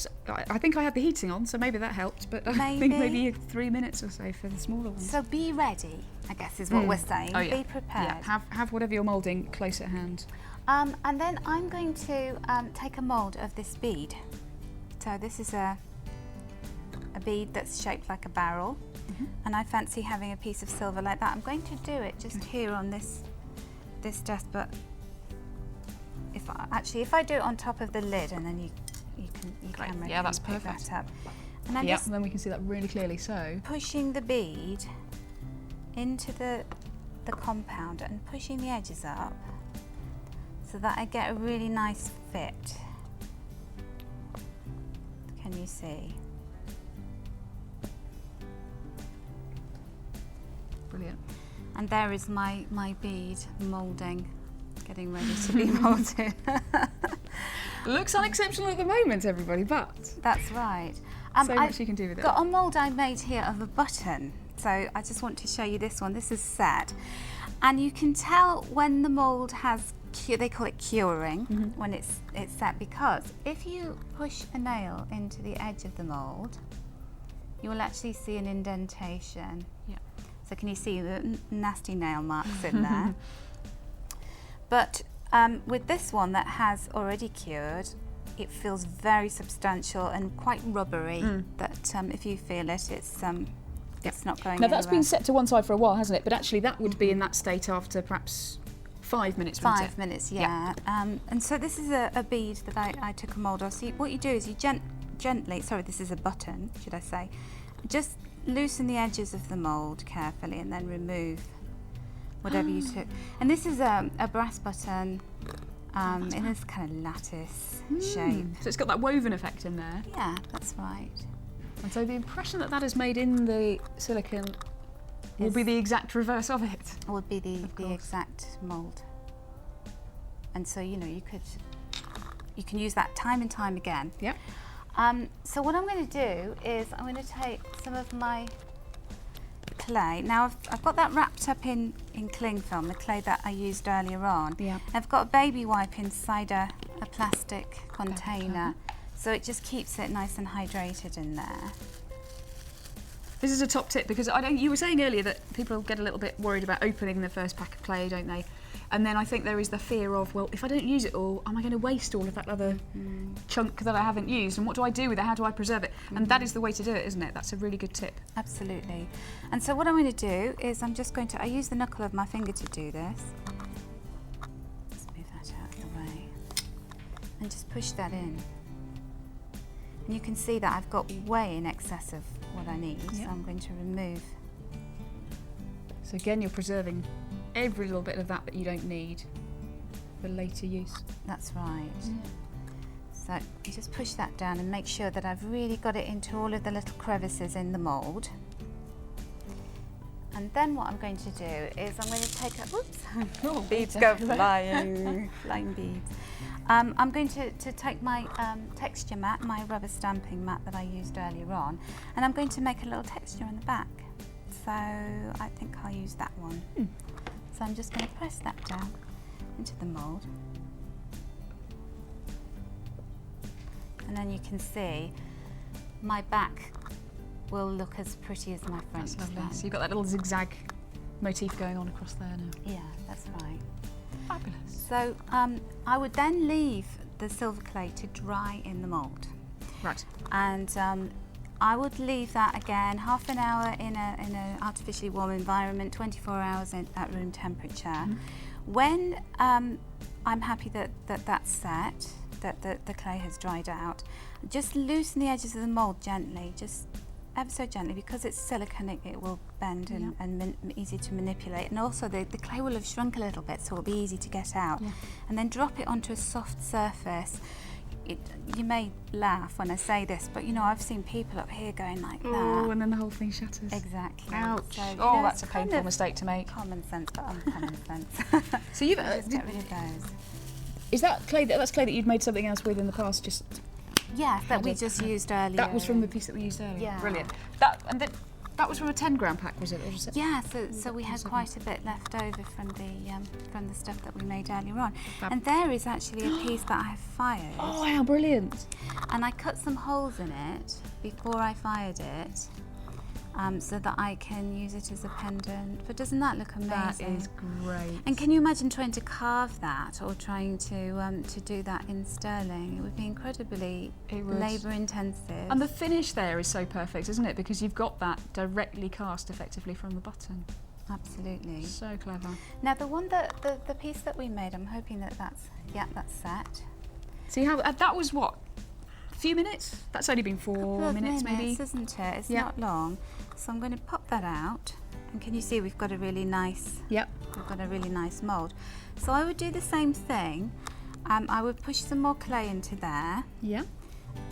I think I had the heating on, so maybe that helped. But I think Maybe. maybe 3 minutes or so for the smaller ones. So be ready, I guess is what we're saying. Oh, yeah. Be prepared. Yeah, have whatever you're moulding close at hand. And then I'm going to take a mould of this bead. So this is a bead that's shaped like a barrel, and I fancy having a piece of silver like that. I'm going to do it just here on this desk, but if I do it on top of the lid, and then you Great. can Yeah, that's pick perfect. that up. And I'm Yeah, just and then we can see that really clearly. So pushing the bead into the compound and pushing the edges up so that I get a really nice fit. Can you see? brilliant. And there is my bead moulding, getting ready to be moulded. Looks unexceptional at the moment, everybody, but That's right. so much you can do with it. Got a mould I made here of a button. So I just want to show you this one. This is set. And you can tell when the mould has, they call it curing, when it's set, because if you push a nail into the edge of the mould, you will actually see an indentation. Yeah. So can you see the nasty nail marks in there? But with this one that has already cured, it feels very substantial and quite rubbery. That if you feel it, it's not going Now that's anywhere. been set to one side for a while, hasn't it? But actually that would be in that state after perhaps 5 minutes, wouldn't it? 5 minutes, yeah. And so this is a bead that I took a mould of. So what you do is you gently, sorry, this is a button, should I say, just loosen the edges of the mould carefully and then remove whatever you took. And this is a brass button in this kind of lattice shape. So it's got that woven effect in there. Yeah, that's right. And so the impression that is made in the silicone will be the exact reverse of it. Would be the course. exact mould. And so, you know, you can use that time and time again. Yep. So what I'm going to do is I'm going to take some of my clay. Now I've got that wrapped up in cling film, the clay that I used earlier on. Yeah. I've got a baby wipe inside a plastic container, so it just keeps it nice and hydrated in there. This is a top tip because you were saying earlier that people get a little bit worried about opening the first pack of clay, don't they? And then I think there is the fear of, well, if I don't use it all, am I going to waste all of that other chunk that I haven't used? And what do I do with it? How do I preserve it? And that is the way to do it, isn't it? That's a really good tip. Absolutely. And so what I'm going to do is I use the knuckle of my finger to do this. Let's move that out of the way. And just push that in. And you can see that I've got way in excess of what I need. Yeah. So I'm going to remove. So again, you're preserving every little bit of that you don't need for later use. That's right. So you just push that down and make sure that I've really got it into all of the little crevices in the mould. And then what I'm going to do is I'm going to take a, whoops, beads go flying, flying beads. I'm going to take my texture mat, my rubber stamping mat that I used earlier on, and I'm going to make a little texture on the back. So I think I'll use that one. So I'm just going to press that down into the mould. And then you can see my back will look as pretty as my front. That's lovely. So you've got that little zigzag motif going on across there now. Yeah, that's right. Fabulous. So I would then leave the silver clay to dry in the mould. Right. And I would leave that again half an hour in an artificially warm environment, 24 hours at room temperature. When I'm happy that that's set, that the clay has dried out, just loosen the edges of the mould gently, just ever so gently, because it's silicone, it will bend and easy to manipulate, and also the clay will have shrunk a little bit, so it'll be easy to get out. And then drop it onto a soft surface. You may laugh when I say this, but you know, I've seen people up here going like that. Oh, and then the whole thing shatters. Exactly. Ouch. So, you Oh, know, that's a it's kind painful of mistake to make. Common sense, but uncommon sense. So you've Just get rid of those. is that clay that's clay that you'd made something else with in the past? Just Yeah, that we Had it- just used earlier. that was from the piece that we used earlier. Yeah. Brilliant. That was from a 10-gram pack, was it? Or was it? Yeah, so we had quite a bit left over from the stuff that we made earlier on. Fab. And there is actually a piece that I have fired. Oh, how brilliant! And I cut some holes in it before I fired it, so that I can use it as a pendant. But doesn't that look amazing? That is great. And can you imagine trying to carve that or trying to do that in sterling? It would be incredibly It would. labour intensive. And the finish there is so perfect, isn't it? Because you've got that directly cast effectively from the button. Absolutely. So clever. Now the one the piece that we made, I'm hoping that's set. See how that was what? A few minutes? That's only been 4 Couple of minutes, maybe. isn't it? It's Yeah. not long. So I'm going to pop that out, and can you see we've got a really nice Yep. mould. So I would do the same thing. I would push some more clay into there, Yeah.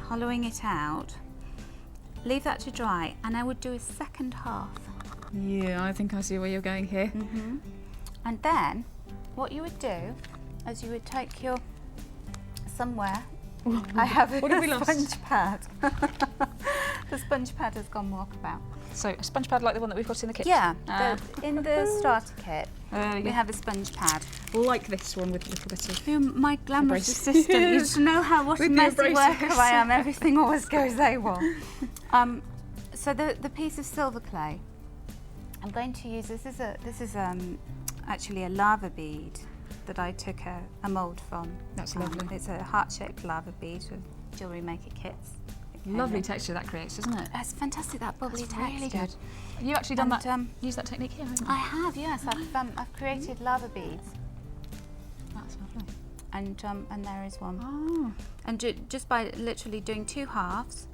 hollowing it out, leave that to dry, and I would do a second half. Yeah, I think I see where you're going here. And then what you would do is you would take your somewhere. I have a What have we lost? sponge pad. The sponge pad has gone walkabout. So a sponge pad like the one that we've got in the kitchen. Yeah, in the starter kit, There you we go. have a sponge pad. Like this one with a little bit of. You're my glamorous Abrasive. assistant. You should know what a With the messy abrasives. worker I am. Everything always goes AWOL. So the piece of silver clay, I'm going to use this is actually a lava bead that I took a mould from. That's lovely. It's a heart-shaped lava bead with jewellery maker kits. Lovely texture that creates, doesn't it? It's fantastic, that bubbly That's texture. really good. Have you actually done And, that? Used that technique here, haven't you? I have, yes. I've created lava beads, That's lovely. and there is one. Oh. And just by literally doing 2 halves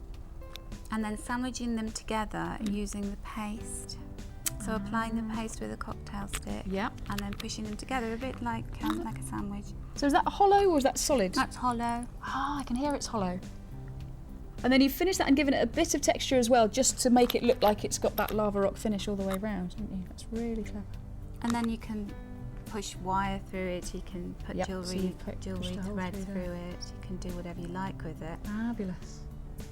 and then sandwiching them together using the paste. So applying the paste with a cocktail stick Yeah. and then pushing them together a bit like a sandwich. So is that hollow or is that solid? That's hollow. Ah, I can hear it's hollow. And then you've finished that and given it a bit of texture as well, just to make it look like it's got that lava rock finish all the way around, haven't you? That's really clever. And then you can push wire through it, you can put Yep, so jewellery you've pushed the hole thread through through there. it, you can do whatever you like with it. Fabulous.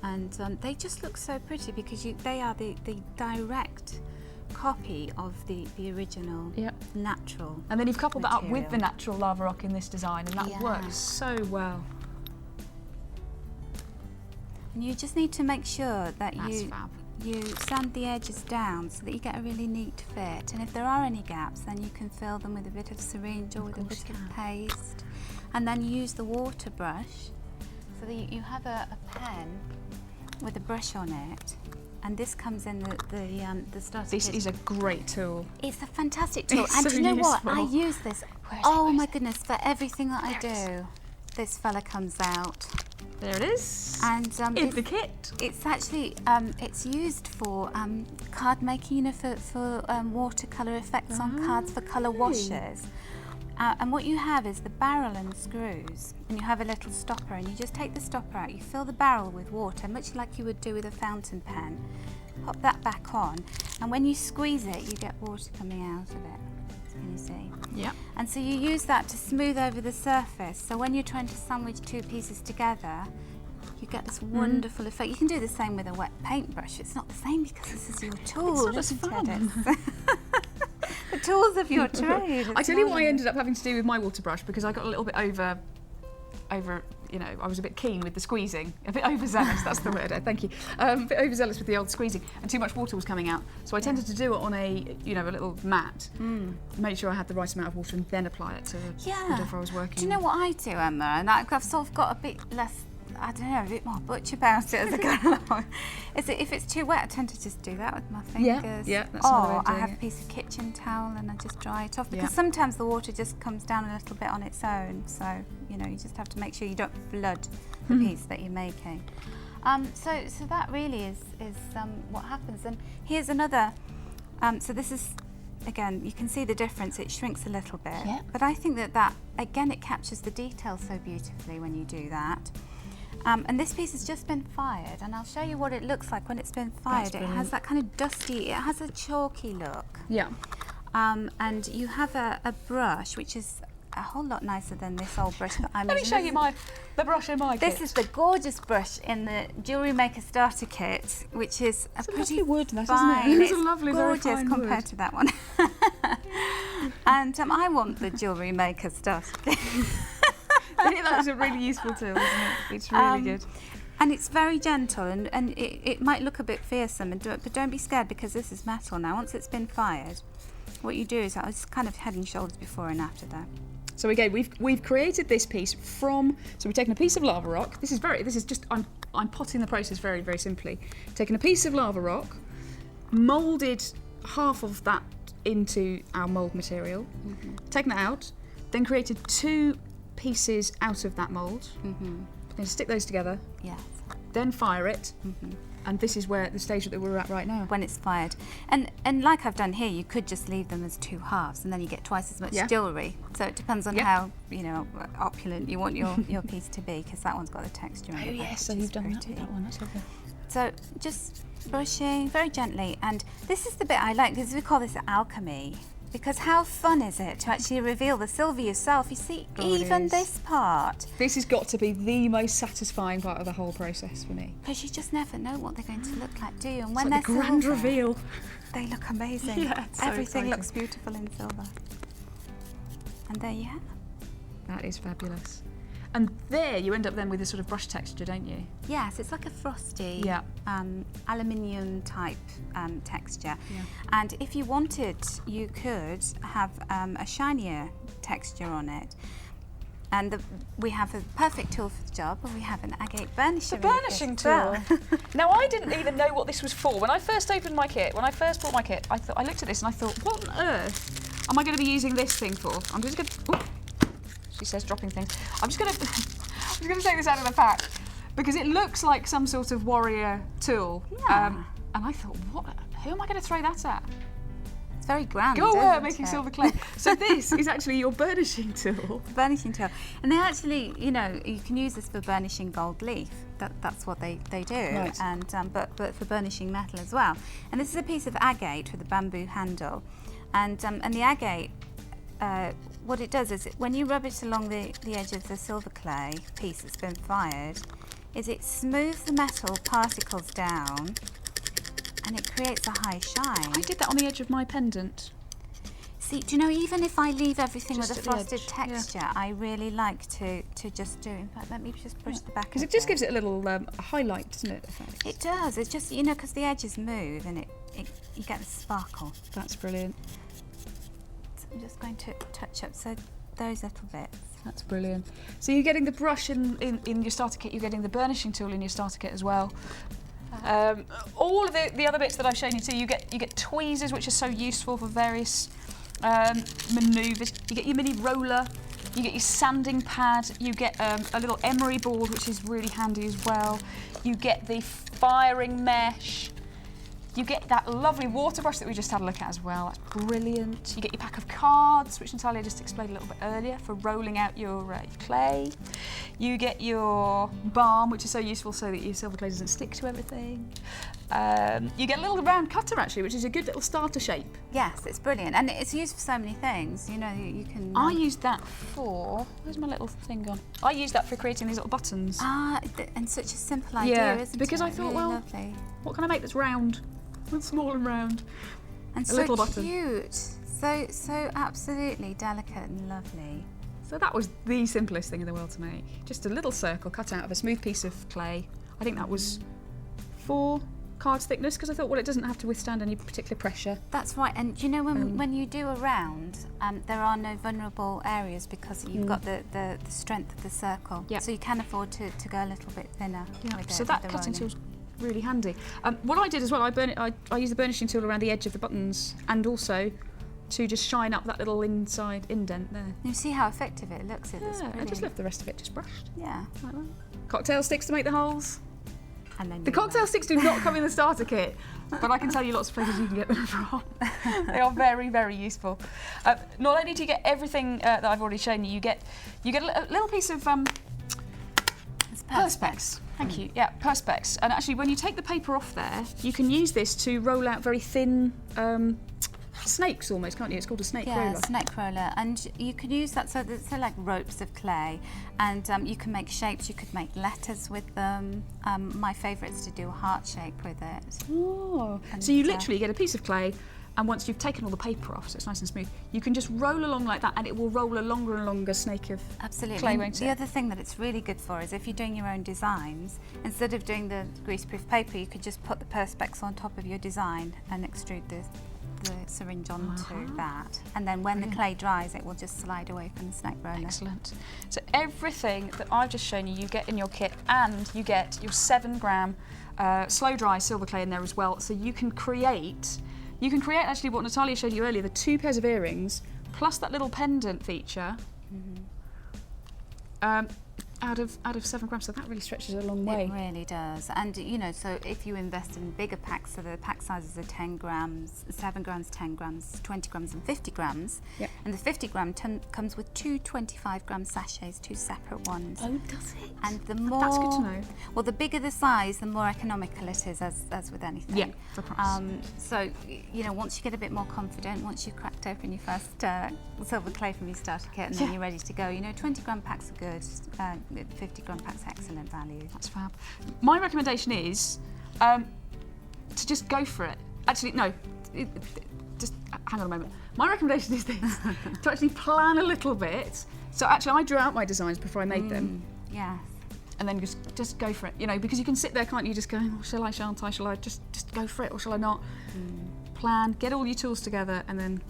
And they just look so pretty because they are the direct copy of the original Yep. natural. And then you've coupled that up with material. the natural lava rock in this design, and that Yeah. works so well. And you just need to make sure that That's fab. you sand the edges down so that you get a really neat fit. And if there are any gaps, then you can fill them with a bit of syringe or with a course bit you of can. paste. And then use the water brush so that you have a pen with a brush on it. And this comes in the starter This kit. is a great tool. It's a fantastic tool. It's And so do you know what? I useful. use this. Where is it? Oh Where my is it? goodness, for everything that I There it is. do. This fella comes out. There it is. And in the kit. It's actually it's used for card making, you know, for watercolor effects on cards, for color washes. And what you have is the barrel and screws, and you have a little stopper, and you just take the stopper out, you fill the barrel with water, much like you would do with a fountain pen. Pop that back on, and when you squeeze it, you get water coming out of it. Can you see? Yeah. And so you use that to smooth over the surface. So when you're trying to sandwich two pieces together, you get this wonderful effect. You can do the same with a wet paintbrush. It's not the same because this is your tool. It's not as isn't fun. it? The tools of your trade. I tell you what I ended up having to do with my water brush, because I got a little bit over, you know, I was a bit keen with the squeezing, a bit overzealous, that's the word, thank you. A bit overzealous with the old squeezing, and too much water was coming out. So I tended to do it on a, you know, a little mat, make sure I had the right amount of water, and then apply it to whatever I was working. Do you know what I do, Emma? And I've sort of got a bit less, I don't know, a bit more butch about it as I go along. If it's too wet, I tend to just do that with my fingers. Yeah, that's another way of I doing have it. a piece of kitchen towel and I just dry it off, because sometimes the water just comes down a little bit on its own. So, you know, you just have to make sure you don't flood the piece that you're making. So that really is what happens. And here's another, so this is, again, you can see the difference, it shrinks a little bit. Yeah. But I think that, again, it captures the detail so beautifully when you do that. And this piece has just been fired, and I'll show you what it looks like when it's been fired. It has that kind of dusty, it has a chalky look. Yeah. And you have a brush, which is a whole lot nicer than this old brush that I'm Let me using. show you the brush in my kit. This is the gorgeous brush in the Jewellery Maker Starter Kit, which is a pretty lovely wood, that, fine. isn't it? It's a lovely, very gorgeous fine compared wood. to that one. And I want the Jewellery Maker Starter Kit. I think that's a really useful tool, isn't it? It's really good. And it's very gentle, and it might look a bit fearsome, but don't be scared, because this is metal now. Once it's been fired, what you do is, I was kind of head and shoulders before and after that. So again, we've created this piece from, so we've taken a piece of lava rock. This is just, I'm potting the process very, very simply. Taken a piece of lava rock, moulded half of that into our mould material, taken it out, then created two pieces out of that mould. Then stick those together. Yes. Then fire it. And this is where the stage that we're at right now. When it's fired. And like I've done here, you could just leave them as two halves, and then you get twice as much jewellery. So it depends on how, you know, opulent you want your piece to be, because that one's got the texture on it. Oh yes, so you've done that with that one, that's lovely. So just brushing very gently, and this is the bit I like, because we call this alchemy. Because how fun is it to actually reveal the silver yourself? You see, even this part. This has got to be the most satisfying part of the whole process for me. Because you just never know what they're going to look like, do you? And It's when like they're the grand silver, reveal. they look amazing. Yeah, it's so Everything exciting. looks beautiful in silver. And there you have it. That is fabulous. And there you end up then with a sort of brush texture, don't you? Yes, it's like a frosty aluminium type texture. Yeah. And if you wanted, you could have a shinier texture on it. And we have a perfect tool for the job, and we have an agate burnisher. The burnishing tool. Now, I didn't even know what this was for. When I first opened my kit, when I first bought my kit, I looked at this and I thought, what on earth am I going to be using this thing for? I'm just going to... She says dropping things. I'm just going to take this out of the pack, because it looks like some sort of warrior tool. Yeah. And I thought, who am I going to throw that at? It's very grand. Go isn't making it? silver clay. So this is actually your burnishing tool. The burnishing tool. And they actually, you know, you can use this for burnishing gold leaf. That's what they do. Right. And but for burnishing metal as well. And this is a piece of agate with a bamboo handle. And the agate, what it does is, when you rub it along the edge of the silver clay piece that's been fired, is it smooths the metal particles down, and it creates a high shine. I did that on the edge of my pendant. See, do you know, even if I leave everything Just with a at the frosted edge, texture, I really like to just do. In fact, let me just push the back. Because of it just gives it a little highlight, doesn't it? Effect? It does. It's just, you know, because the edges move, and you get the sparkle. That's brilliant. So I'm just going to touch up those little bits. That's brilliant. So you're getting the brush in your starter kit, you're getting the burnishing tool in your starter kit as well. All of the other bits that I've shown you too, you get tweezers, which are so useful for various manoeuvres. You get your mini roller, You get your sanding pad, you get a little emery board, which is really handy as well. You get the firing mesh. You get that lovely water brush that we just had a look at as well. That's brilliant. You get your pack of cards, which Natalia just explained a little bit earlier, for rolling out your clay. You get your balm, which is so useful so that your silver clay doesn't stick to everything. You get a little round cutter, actually, which is a good little starter shape. Yes, it's brilliant, and it's used for so many things. You know, you can. I used that for. Where's my little thing gone? I used that for creating these little buttons. And such a simple idea, isn't it? Because I thought, really well, lovely. What can I make that's round? It's small and round. And a so little button. cute. So absolutely delicate and lovely. So that was the simplest thing in the world to make. Just a little circle cut out of a smooth piece of clay. I think that was 4 cards thickness, because I thought, well, it doesn't have to withstand any particular pressure. That's right. And you know, when you do a round, there are no vulnerable areas because you've got the strength of the circle. Yeah. So you can afford to go a little bit thinner. With it, So that with the cutting rolling. tool's really handy. What I did as well, I used the burnishing tool around the edge of the buttons, and also to just shine up that little inside indent there. You see how effective it looks. It looks Yeah, I brilliant. just left the rest of it just brushed. Yeah. Like that. Cocktail sticks to make the holes. And then The cocktail sticks do not come in the starter kit, but I can tell you lots of places you can get them from. They are very, very useful. Not only do you get everything that I've already shown you, you get a little piece of Perspex. Thank you. Yeah, Perspex. And actually, when you take the paper off there, you can use this to roll out very thin snakes almost, can't you? It's called a snake roller. Yeah, snake roller, and you can use that so that they're like ropes of clay, and you can make shapes. You could make letters with them. My favourite is to do a heart shape with it. Oh, And so you literally get a piece of clay, and once you've taken all the paper off, so it's nice and smooth, you can just roll along like that, and it will roll a longer and longer snake of Absolutely. clay, And won't the it? other thing that it's really good for is if you're doing your own designs, instead of doing the greaseproof paper, you could just put the Perspex on top of your design and extrude the syringe onto that. And then when the clay dries, it will just slide away from the snake roller. Excellent. So everything that I've just shown you, you get in your kit, and you get your 7-gram slow dry silver clay in there as well. So you can create actually what Natalia showed you earlier, the 2 pairs of earrings, plus that little pendant feature, out of 7 grams. So that really stretches a long way. It really does. And you know, so if you invest in bigger packs, so the pack sizes are 10 grams, 7 grams, 10 grams, 20 grams and 50 grams. Yep. And the 50 gram comes with 2 25-gram sachets, 2 separate ones. Oh, does it? And the more... That's good to know. Well, the bigger the size, the more economical it is, as with anything. Yeah, for price. So, you know, once you get a bit more confident, once you've cracked open your first silver clay from your starter kit, and then you're ready to go, you know, 20-gram packs are good, 50-gram packs excellent value. That's fab. My recommendation is to just go for it. Actually, no, just hang on a moment. My recommendation is this, to actually plan a little bit. So actually, I drew out my designs before I made them. Yeah. And then just go for it, you know, because you can sit there, can't you, just going, oh, shall I, shan't I, shall I, just go for it, or shall I not? Plan, get all your tools together, and then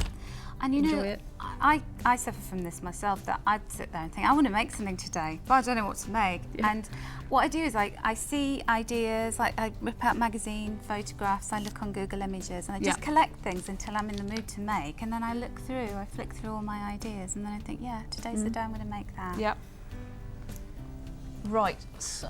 And you enjoy know, it. I suffer from this myself, that I'd sit there and think, I want to make something today, but I don't know what to make. Yeah. And what I do is I see ideas, like I rip out magazine photographs, I look on Google Images, and I just collect things until I'm in the mood to make. And then I flick through all my ideas, and then I think, yeah, today's the day I'm going to make that. Yep. Right, so,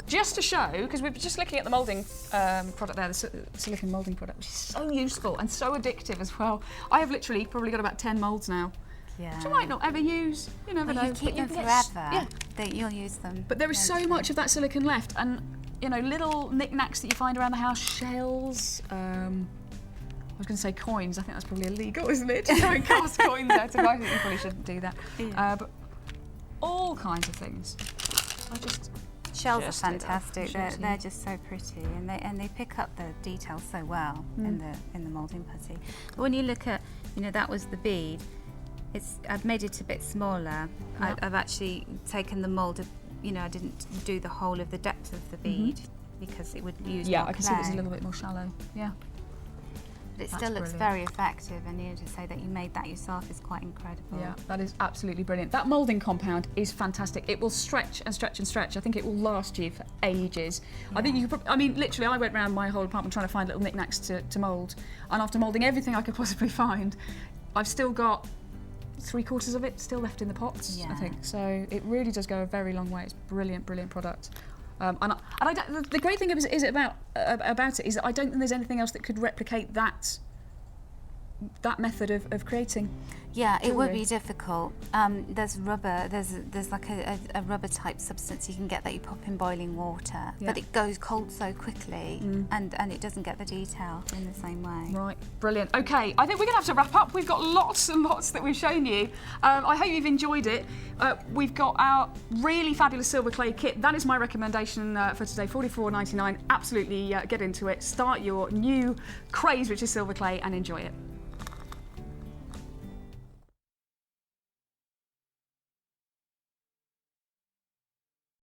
just to show, because we're just looking at the moulding product there, the silicone moulding product, which is so useful and so addictive as well. I have literally probably got about 10 moulds now, Yeah. which I might not ever use, you never know. You keep them but you can forever. get That you'll use them. But there is so much of that silicone left, and you know, little knickknacks that you find around the house, shells. I was going to say coins. I think that's probably illegal, isn't it? To try and cast coins out. I think you probably shouldn't do that. Yeah. But all kinds of things. Shells are Just did that. fantastic. Shells, They're just so pretty, and they pick up the details so well in the moulding putty. But when you look at, you know, that was the bead. I've made it a bit smaller. Yeah. I've actually taken the mould. You know, I didn't do the whole of the depth of the bead because it would use more I can see it was a clay. little bit more shallow. Yeah. But it That's still looks brilliant. very effective, and you know, to say that you made that yourself is quite incredible. Yeah, that is absolutely brilliant. That moulding compound is fantastic. It will stretch and stretch and stretch. I think it will last you for ages. I think you could I mean, literally, I went around my whole apartment trying to find little knickknacks to mould, and after moulding everything I could possibly find, I've still got 3/4 of it still left in the pots, I Yeah. think. So it really does go a very long way. It's brilliant, brilliant product. The great thing about it is that I don't think there's anything else that could replicate that method of creating. Yeah, it would jewellery. be difficult. There's rubber. There's like a rubber type substance you can get that you pop in boiling water, Yeah. but it goes cold so quickly, and it doesn't get the detail in the same way. Right, brilliant. Okay, I think we're going to have to wrap up. We've got lots and lots that we've shown you. I hope you've enjoyed it. We've got our really fabulous silver clay kit. That is my recommendation for today, $44.99. Absolutely get into it. Start your new craze, which is silver clay, and enjoy it.